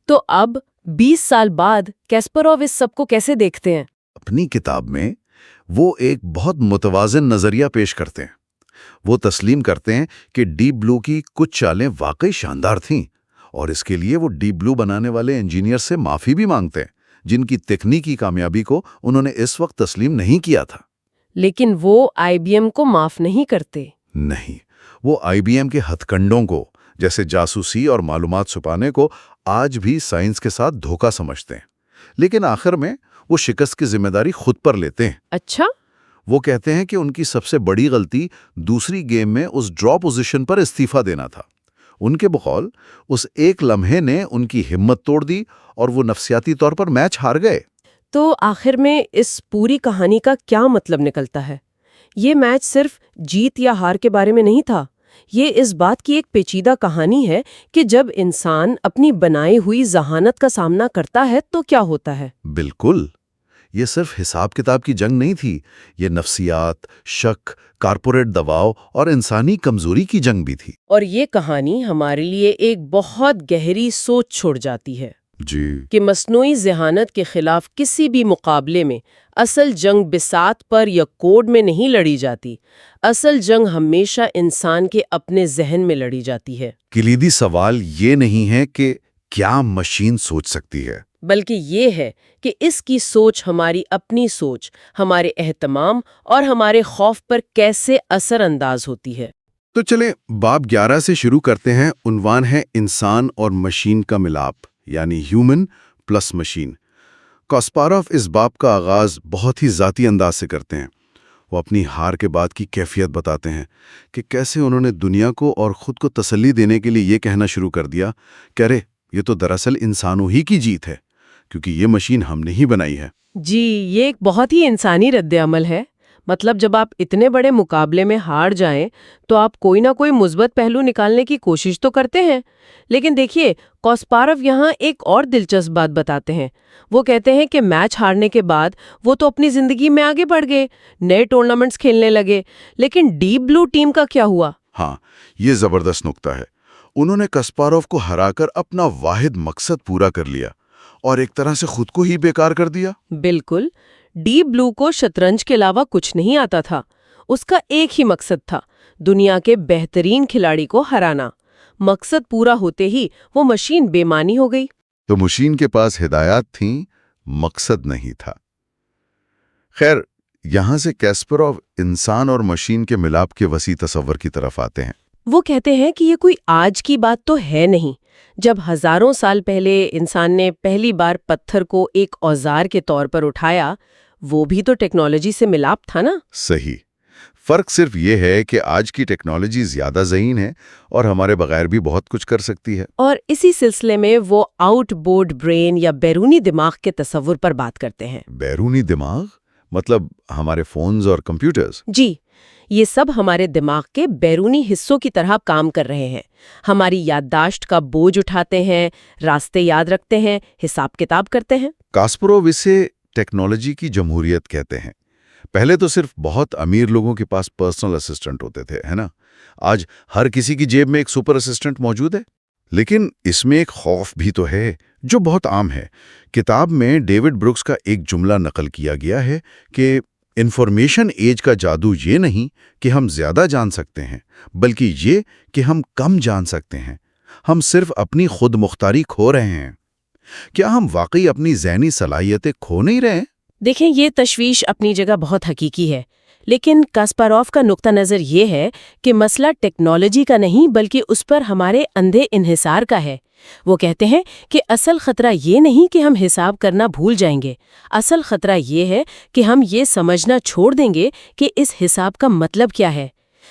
تو اب 20 سال بعد کیسپاروف اس سب کو کیسے دیکھتے ہیں؟ اپنی کتاب میں وہ ایک بہت متوازن نظریہ پیش کرتے ہیں۔ وہ تسلیم کرتے ہیں کہ ڈیپ بلو کی کچھ چالیں واقعی شاندار تھیں، اور اس کے لیے وہ ڈیپ بلو بنانے والے انجینئر سے معافی بھی مانگتے ہیں جن کی تکنیکی کامیابی کو انہوں نے اس وقت تسلیم نہیں کیا تھا۔ لیکن وہ آئی بی ایم کو معاف نہیں کرتے۔ نہیں، وہ آئی بی ایم کے ہتھ کنڈوں کو، جیسے جاسوسی اور معلومات چھپانے کو، آج بھی سائنس کے ساتھ دھوکہ سمجھتے ہیں، لیکن آخر میں وہ شکست کی ذمہ داری خود پر لیتے ہیں۔ اچھا، وہ کہتے ہیں کہ ان کی سب سے بڑی غلطی دوسری گیم میں اس ڈرا پوزیشن پر استعفیٰ دینا تھا۔ ان کے بقول اس ایک لمحے نے ان کی ہمت توڑ دی اور وہ نفسیاتی طور پر میچ ہار گئے۔ تو آخر میں اس پوری کہانی کا کیا مطلب نکلتا ہے؟ یہ میچ صرف جیت یا ہار کے بارے میں نہیں تھا، یہ اس بات کی ایک پیچیدہ کہانی ہے کہ جب انسان اپنی بنائی ہوئی ذہانت کا سامنا کرتا ہے تو کیا ہوتا ہے۔ بالکل، یہ صرف حساب کتاب کی جنگ نہیں تھی، یہ نفسیات، شک، کارپوریٹ دباؤ اور انسانی کمزوری کی جنگ بھی تھی۔ اور یہ کہانی ہمارے لیے ایک بہت گہری سوچ چھوڑ جاتی ہے جی، کہ مصنوعی ذہانت کے خلاف کسی بھی مقابلے میں اصل جنگ بساط پر یا کوڈ میں نہیں لڑی جاتی، اصل جنگ ہمیشہ انسان کے اپنے ذہن میں لڑی جاتی ہے۔ کلیدی سوال یہ نہیں ہے کہ کیا مشین سوچ سکتی ہے، بلکہ یہ ہے کہ اس کی سوچ ہماری اپنی سوچ، ہمارے اہتمام اور ہمارے خوف پر کیسے اثر انداز ہوتی ہے۔ تو چلیں باب 11 سے شروع کرتے ہیں۔ عنوان ہے انسان اور مشین کا ملاپ، یعنی ہیومن پلس مشین۔ کاسپاروف اس باب کا آغاز بہت ہی ذاتی انداز سے کرتے ہیں۔ وہ اپنی ہار کے بعد کی کیفیت بتاتے ہیں کہ کیسے انہوں نے دنیا کو اور خود کو تسلی دینے کے لیے یہ کہنا شروع کر دیا کہ ارے یہ تو دراصل انسانوں ہی کی جیت ہے، کیونکہ یہ مشین ہم نے ہی بنائی ہے۔ جی، یہ ایک بہت ہی انسانی رد عمل ہے۔ مطلب جب آپ اتنے بڑے مقابلے میں ہار جائیں تو آپ کوئی نہ کوئی مثبت پہلو نکالنے کی کوشش تو کرتے ہیں۔ لیکن دیکھیے، کاسپاروف یہاں ایک اور دلچسپ بات بتاتے ہیں۔ وہ کہتے ہیں کہ میچ ہارنے کے بعد وہ تو اپنی زندگی میں آگے بڑھ گئے، نئے ٹورنامنٹس کھیلنے لگے، لیکن ڈیپ بلو ٹیم کا کیا ہوا؟ ہاں، یہ زبردست نکتہ ہے۔ انہوں نے کاسپاروف کو ہرا کر اپنا واحد مقصد پورا کر لیا اور ایک طرح سے خود کو ہی بیکار کر دیا۔ بالکل، ڈیپ بلو کو شطرنج کے علاوہ کچھ نہیں آتا تھا۔ اس کا ایک ہی مقصد تھا، دنیا کے بہترین کھلاڑی کو ہرانا۔ مقصد پورا ہوتے ہی وہ مشین بے معنی ہو گئی۔ تو مشین کے پاس ہدایات تھیں، مقصد نہیں تھا۔ خیر، یہاں سے کاسپاروف انسان اور مشین کے ملاپ کے وسیع تصور کی طرف آتے ہیں۔ وہ کہتے ہیں کہ یہ کوئی آج کی بات تو ہے نہیں۔ جب ہزاروں سال پہلے انسان نے پہلی بار پتھر کو ایک اوزار کے طور پر اٹھایا، وہ بھی تو ٹیکنالوجی سے ملاپ تھا نا؟ صحیح. فرق صرف یہ ہے کہ آج کی ٹیکنالوجی زیادہ ذہین ہے اور ہمارے بغیر بھی بہت کچھ کر سکتی ہے. اور اسی سلسلے میں وہ آؤٹ بورڈ برین یا بیرونی دماغ کے تصور پر بات کرتے ہیں. بیرونی دماغ مطلب ہمارے فونز اور کمپیوٹرز؟ جی، یہ سب ہمارے دماغ کے بیرونی حصوں کی طرح کام کر رہے ہیں. ہماری یادداشت کا بوجھ اٹھاتے ہیں، راستے یاد رکھتے ہیں، حساب کتاب کرتے ہیں. کاسپروو اسے ٹیکنالوجی کی جمہوریت کہتے ہیں. پہلے تو صرف بہت امیر لوگوں کے پاس پرسنل اسسٹنٹ ہوتے تھے، ہے نا؟ آج ہر کسی کی جیب میں ایک سپر اسسٹنٹ موجود ہے. لیکن اس میں ایک خوف بھی تو ہے جو بہت عام ہے. کتاب میں ڈیوڈ بروکس کا ایک جملہ نقل کیا گیا ہے کہ انفارمیشن ایج کا جادو یہ نہیں کہ ہم زیادہ جان سکتے ہیں، بلکہ یہ کہ ہم کم جان سکتے ہیں. ہم صرف اپنی خود مختاری کھو رہے ہیں. کیا ہم واقعی اپنی ذہنی صلاحیتیں کھو نہیں رہے؟ دیکھیں، یہ تشویش اپنی جگہ بہت حقیقی ہے، لیکن کاسپاروف کا نقطہ نظر یہ ہے کہ مسئلہ ٹیکنالوجی کا نہیں بلکہ اس پر ہمارے اندھے انحصار کا ہے. وہ کہتے ہیں کہ اصل خطرہ یہ نہیں کہ ہم حساب کرنا بھول جائیں گے، اصل خطرہ یہ ہے کہ ہم یہ سمجھنا چھوڑ دیں گے کہ اس حساب کا مطلب کیا ہے.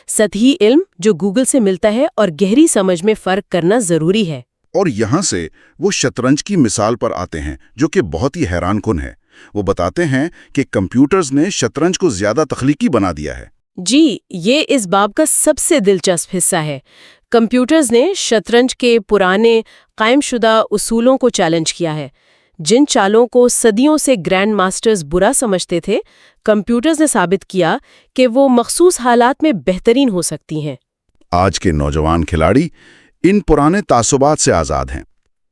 سطحی علم جو گوگل سے ملتا ہے اور گہری سمجھ میں فرق کرنا ضروری ہے. اور یہاں سے وہ شطرنج کی مثال پر آتے ہیں جو کہ بہت ہی حیران کن ہے. وہ بتاتے ہیں کہ کمپیوٹرز نے شطرنج کو زیادہ تخلیقی بنا دیا ہے. جی، یہ اس باب کا سب سے دلچسپ حصہ ہے. کمپیوٹرز نے شطرنج کے پرانے قائم شدہ اصولوں کو چیلنج کیا ہے. جن چالوں کو صدیوں سے گرینڈ ماسٹرز برا سمجھتے تھے، کمپیوٹرز نے ثابت کیا کہ وہ مخصوص حالات میں بہترین ہو سکتی ہیں. آج کے نوجوان کھلاڑی ان پرانے تعصبات سے آزاد ہیں.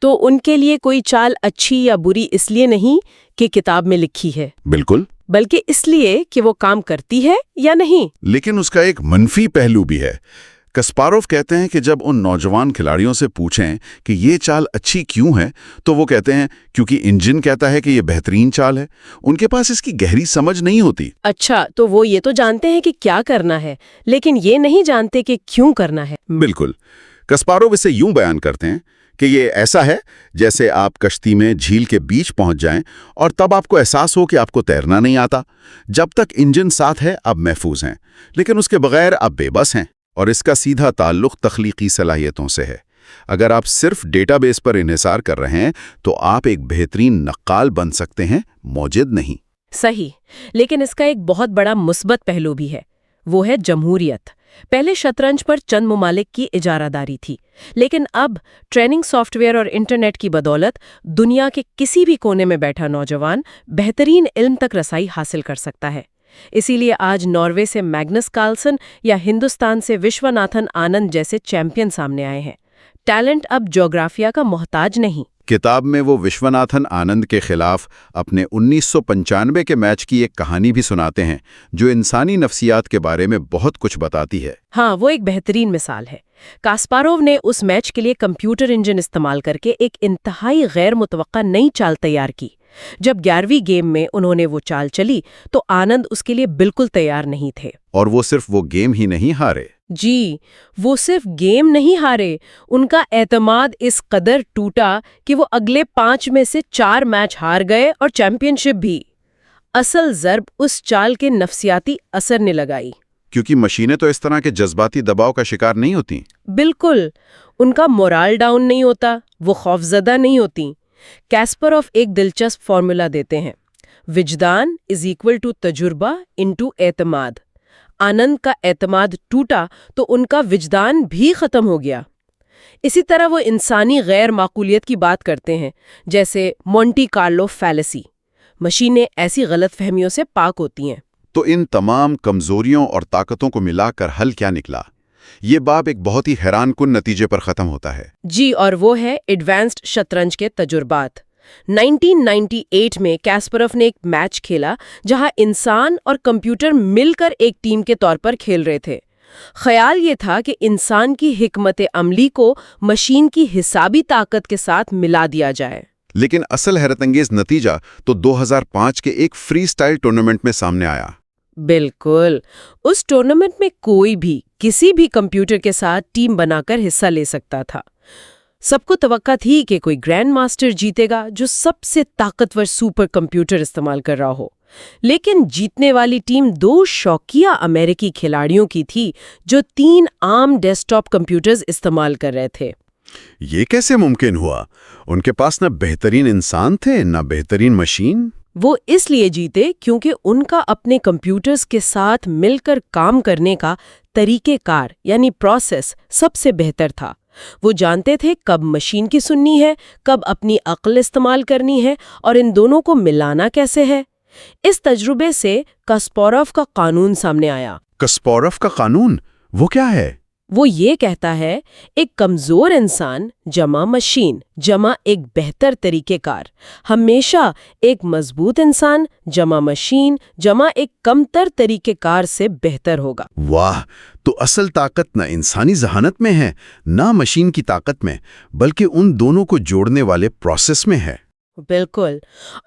تو ان کے لیے کوئی چال اچھی یا بری اس لیے نہیں کہ کتاب میں لکھی ہے، بالکل، بلکہ اس لیے کہ وہ کام کرتی ہے یا نہیں. لیکن اس کا ایک منفی پہلو بھی ہے. کاسپاروف کہتے ہیں کہ جب ان نوجوان کھلاڑیوں سے پوچھیں کہ یہ چال اچھی کیوں ہے تو وہ کہتے ہیں کیونکہ انجن کہتا ہے کہ یہ بہترین چال ہے. ان کے پاس اس کی گہری سمجھ نہیں ہوتی. اچھا، تو وہ یہ تو جانتے ہیں کہ کیا کرنا ہے، لیکن یہ نہیں جانتے کہ کیوں کرنا ہے. بالکل. کاسپاروف اسے یوں بیان کرتے ہیں کہ یہ ایسا ہے جیسے آپ کشتی میں جھیل کے بیچ پہنچ جائیں اور تب آپ کو احساس ہو کہ آپ کو تیرنا نہیں آتا. جب تک انجن ساتھ ہے آپ محفوظ ہیں، لیکن اس کے بغیر آپ بے بس ہیں. اور اس کا سیدھا تعلق تخلیقی صلاحیتوں سے ہے. اگر آپ صرف ڈیٹا بیس پر انحصار کر رہے ہیں تو آپ ایک بہترین نقال بن سکتے ہیں، موجد نہیں. صحیح، لیکن اس کا ایک بہت بڑا مثبت پہلو بھی ہے، وہ ہے جمہوریت. پہلے شطرنج پر چند ممالک کی اجارہ داری تھی، لیکن اب ٹریننگ سافٹ ویئر اور انٹرنیٹ کی بدولت دنیا کے کسی بھی کونے میں بیٹھا نوجوان بہترین علم تک رسائی حاصل کر سکتا ہے. اسی لیے آج ناروے سے میگنس کارلسن یا ہندوستان سے وشواناتھن آنند جیسے چیمپئن سامنے آئے ہیں. ٹیلنٹ اب جغرافیہ کا محتاج نہیں. کتاب میں وہ وشواناتھن آنند کے خلاف اپنے 1995 کے میچ کی ایک کہانی بھی سناتے ہیں جو انسانی نفسیات کے بارے میں بہت کچھ بتاتی ہے. ہاں، وہ ایک بہترین مثال ہے. کاسپاروو نے اس میچ کے لیے کمپیوٹر انجن استعمال کر کے ایک انتہائی غیر متوقع نئی چال تیار کی. جب 11ویں گیم میں انہوں نے وہ چال چلی تو آنند اس کے لیے بالکل تیار نہیں تھے. اور وہ صرف وہ گیم ہی نہیں ہارے. جی، وہ صرف گیم نہیں ہارے، ان کا اعتماد اس قدر ٹوٹا کہ وہ اگلے 5 میں سے 4 میچ ہار گئے اور چیمپئن شپ بھی. اصل ضرب اس چال کے نفسیاتی اثر نے لگائی. کیونکہ مشینیں تو اس طرح کے جذباتی دباؤ کا شکار نہیں ہوتی. بالکل، ان کا مورال ڈاؤن نہیں ہوتا، وہ خوفزدہ نہیں ہوتی. کاسپاروف ایک دلچسپ فارمولا دیتے ہیں: وجدان = تجربہ × اعتماد. آنند کا اعتماد ٹوٹا تو ان کا وجدان بھی ختم ہو گیا. اسی طرح وہ انسانی غیر معقولیت کی بات کرتے ہیں، جیسے مونٹی کارلو فیلیسی. مشینیں ایسی غلط فہمیوں سے پاک ہوتی ہیں. تو ان تمام کمزوریوں اور طاقتوں کو ملا کر حل کیا نکلا؟ یہ باب ایک بہت ہی حیران کن نتیجے پر ختم ہوتا ہے. جی، اور وہ ہے ایڈوانسڈ شطرنج کے تجربات. 1998 میں کاسپاروف نے ایک میچ کھیلا جہاں انسان اور کمپیوٹر مل کر ایک ٹیم کے طور پر کھیل رہے تھے. خیال یہ تھا کہ انسان کی حکمت عملی کو مشین کی حسابی طاقت کے ساتھ ملا دیا جائے. لیکن اصل حیرت انگیز نتیجہ تو 2005 کے ایک فری سٹائل ٹورنامنٹ میں سامنے آیا. بالکل، اس ٹورنامنٹ میں کوئی بھی کسی بھی کمپیوٹر کے ساتھ ٹیم بنا کر حصہ لے سکتا تھا. سب کو توقع تھی کہ کوئی گرینڈ ماسٹر جیتے گا جو سب سے طاقتور سپر کمپیوٹر استعمال کر رہا ہو. لیکن جیتنے والی ٹیم 2 شوقیہ امریکی کھلاڑیوں کی تھی جو 3 عام ڈیسک ٹاپ کمپیوٹرز استعمال کر رہے تھے۔ یہ کیسے ممکن ہوا؟ ان کے پاس نہ بہترین انسان تھے نہ بہترین مشین۔ وہ اس لیے جیتے کیونکہ ان کا اپنے کمپیوٹرز کے ساتھ مل کر کام کرنے کا طریقہ کار یعنی پروسیس سب سے بہتر تھا۔ وہ جانتے تھے کب مشین کی سننی ہے، کب اپنی عقل استعمال کرنی ہے اور ان دونوں کو ملانا کیسے ہے۔ اس تجربے سے کاسپاروف کا قانون سامنے آیا۔ کاسپاروف کا قانون وہ کیا ہے؟ وہ یہ کہتا ہے ایک کمزور انسان جمع مشین جمع ایک بہتر طریقہ کار ہمیشہ ایک مضبوط انسان جمع مشین جمع ایک کمتر طریقہ کار سے بہتر ہوگا۔ واہ! تو اصل طاقت نہ انسانی ذہانت میں ہے نہ مشین کی طاقت میں، بلکہ ان دونوں کو جوڑنے والے پروسیس میں ہے۔ بالکل،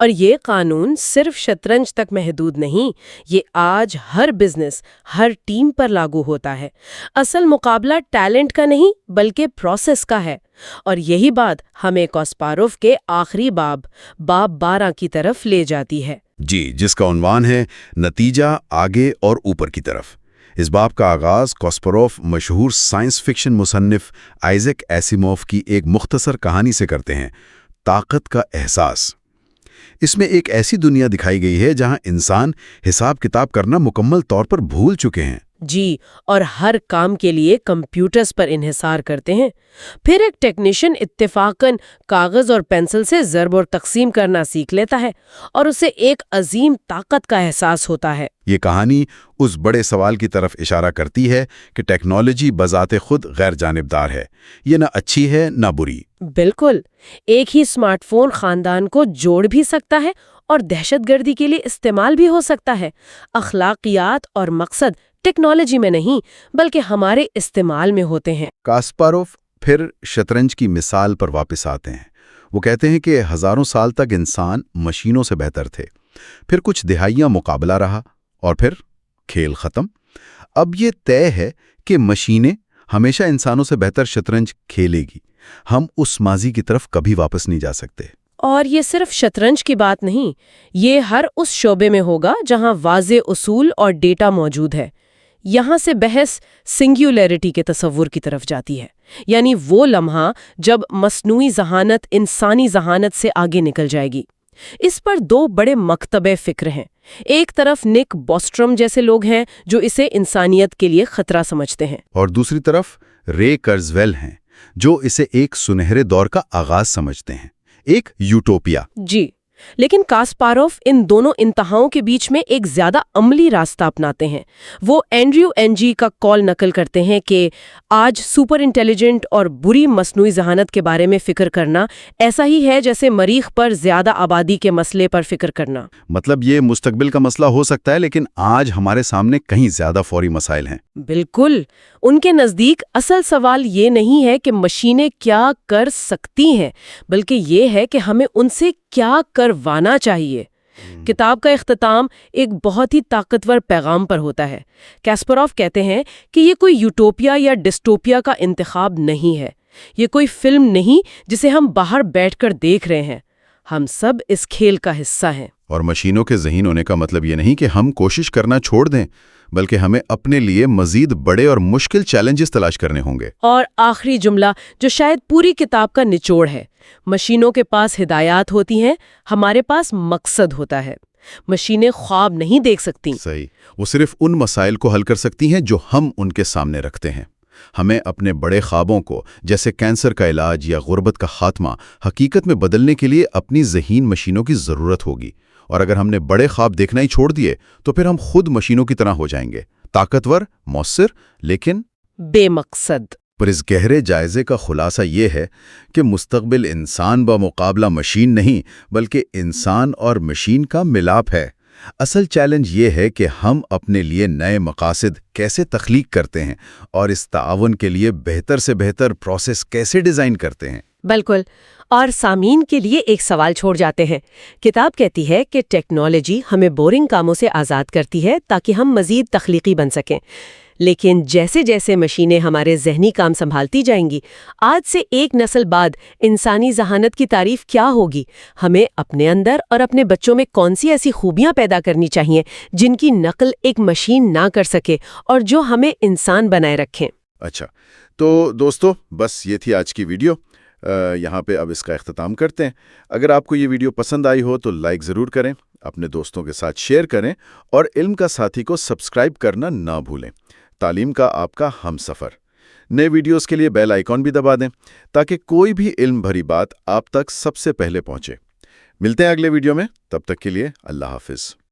اور یہ قانون صرف شطرنج تک محدود نہیں، یہ آج ہر بزنس، ہر ٹیم پر لاگو ہوتا ہے۔ اصل مقابلہ ٹیلنٹ کا نہیں بلکہ پروسیس کا ہے، اور یہی بات ہمیں کاسپاروف کے آخری باب 12 کی طرف لے جاتی ہے۔ جی، جس کا عنوان ہے نتیجہ آگے اور اوپر کی طرف۔ اس باب کا آغاز کاسپاروف مشہور سائنس فکشن مصنف آئزیک ایسیموف کی ایک مختصر کہانی سے کرتے ہیں، طاقت کا احساس۔ اس میں ایک ایسی دنیا دکھائی گئی ہے جہاں انسان حساب کتاب کرنا مکمل طور پر بھول چکے ہیں۔ جی، اور ہر کام کے لیے کمپیوٹرز پر انحصار کرتے ہیں۔ پھر ایک ٹیکنیشین اتفاقاً کاغذ اور پینسل سے ضرب اور تقسیم کرنا سیکھ لیتا ہے اور اسے ایک عظیم طاقت کا احساس ہوتا ہے۔ یہ کہانی اس بڑے سوال کی طرف اشارہ کرتی ہے کہ ٹیکنالوجی بذات خود غیر جانبدار ہے، یہ نہ اچھی ہے نہ بری۔ بالکل، ایک ہی اسمارٹ فون خاندان کو جوڑ بھی سکتا ہے اور دہشت گردی کے لیے استعمال بھی ہو سکتا ہے۔ اخلاقیات اور مقصد ٹیکنالوجی میں نہیں بلکہ ہمارے استعمال میں ہوتے ہیں۔ کاسپاروف پھر شطرنج کی مثال پر واپس آتے ہیں۔ وہ کہتے ہیں کہ ہزاروں سال تک انسان مشینوں سے بہتر تھے، پھر کچھ دہائیاں مقابلہ رہا اور پھر کھیل ختم۔ اب یہ طے ہے کہ مشینیں ہمیشہ انسانوں سے بہتر شطرنج کھیلے گی، ہم اس ماضی کی طرف کبھی واپس نہیں جا سکتے۔ اور یہ صرف شطرنج کی بات نہیں، یہ ہر اس شعبے میں ہوگا جہاں واضح اصول اور ڈیٹا موجود ہے۔ یہاں سے بحث سنگیولیرٹی کے تصور کی طرف جاتی ہے، یعنی وہ لمحہ جب مصنوعی ذہانت انسانی ذہانت سے آگے نکل جائے گی۔ اس پر 2 بڑے مکتبہ فکر ہیں۔ ایک طرف نک بوسٹرم جیسے لوگ ہیں جو اسے انسانیت کے لیے خطرہ سمجھتے ہیں، اور دوسری طرف رے کرزویل ہیں جو اسے ایک سنہرے دور کا آغاز سمجھتے ہیں، ایک یوٹوپیا۔ جی، لیکن کاسپاروف ان دونوں انتہاؤں کے بیچ میں ایک زیادہ عملی راستہ اپناتے ہیں۔ وہ اینڈریو NG کا قول نقل کرتے ہیں کہ آج سپر انٹیلیجنٹ اور بری مصنوعی ذہانت کے بارے میں فکر کرنا ایسا ہی ہے جیسے مریخ پر زیادہ آبادی کے مسئلے پر فکر کرنا۔ مطلب یہ مستقبل کا مسئلہ ہو سکتا ہے لیکن آج ہمارے سامنے کہیں زیادہ فوری مسائل ہیں۔ بالکل، ان کے نزدیک اصل سوال یہ نہیں ہے کہ مشینیں کیا کر سکتی ہیں بلکہ یہ ہے کہ ہمیں ان سے کیا کروانا چاہیے۔ کتاب کا اختتام ایک بہت ہی طاقتور پیغام پر ہوتا ہے۔ کاسپاروف کہتے ہیں کہ یہ کوئی یوٹوپیا یا ڈسٹوپیا کا انتخاب نہیں ہے، یہ کوئی فلم نہیں جسے ہم باہر بیٹھ کر دیکھ رہے ہیں، ہم سب اس کھیل کا حصہ ہیں۔ اور مشینوں کے ذہین ہونے کا مطلب یہ نہیں کہ ہم کوشش کرنا چھوڑ دیں، بلکہ ہمیں اپنے لیے مزید بڑے اور مشکل چیلنجز تلاش کرنے ہوں گے۔ اور آخری جملہ جو شاید پوری کتاب کا نچوڑ ہے، مشینوں کے پاس ہدایات ہوتی ہیں، ہمارے پاس مقصد ہوتا ہے۔ مشینیں خواب نہیں دیکھ سکتی۔ صحیح، وہ صرف ان مسائل کو حل کر سکتی ہیں جو ہم ان کے سامنے رکھتے ہیں۔ ہمیں اپنے بڑے خوابوں کو، جیسے کینسر کا علاج یا غربت کا خاتمہ، حقیقت میں بدلنے کے لیے اپنی ذہین مشینوں کی ضرورت ہوگی۔ اور اگر ہم نے بڑے خواب دیکھنا ہی چھوڑ دیے تو پھر ہم خود مشینوں کی طرح ہو جائیں گے، طاقتور، مؤثر، لیکن بے مقصد۔ پر اس گہرے جائزے کا خلاصہ یہ ہے کہ مستقبل انسان بمقابلہ مشین نہیں بلکہ انسان اور مشین کا ملاپ ہے۔ اصل چیلنج یہ ہے کہ ہم اپنے لیے نئے مقاصد کیسے تخلیق کرتے ہیں اور اس تعاون کے لیے بہتر سے بہتر پروسیس کیسے ڈیزائن کرتے ہیں۔ بالکل، اور سامعین کے لیے ایک سوال چھوڑ جاتے ہیں۔ کتاب کہتی ہے کہ ٹیکنالوجی ہمیں بورنگ کاموں سے آزاد کرتی ہے تاکہ ہم مزید تخلیقی بن سکیں، لیکن جیسے جیسے مشینیں ہمارے ذہنی کام سنبھالتی جائیں گی، آج سے ایک نسل بعد انسانی ذہانت کی تعریف کیا ہوگی؟ ہمیں اپنے اندر اور اپنے بچوں میں کون سی ایسی خوبیاں پیدا کرنی چاہیے جن کی نقل ایک مشین نہ کر سکے اور جو ہمیں انسان بنائے رکھیں؟ اچھا، تو دوستو بس یہ تھی آج کی ویڈیو۔ یہاں پہ اب اس کا اختتام کرتے ہیں۔ اگر آپ کو یہ ویڈیو پسند آئی ہو تو لائک ضرور کریں، اپنے دوستوں کے ساتھ شیئر کریں اور علم کا ساتھی کو سبسکرائب کرنا نہ بھولیں۔ تعلیم کا آپ کا ہم سفر۔ نئے ویڈیوز کے لیے بیل آئیکن بھی دبا دیں تاکہ کوئی بھی علم بھری بات آپ تک سب سے پہلے پہنچے۔ ملتے ہیں اگلے ویڈیو میں، تب تک کے لیے اللہ حافظ۔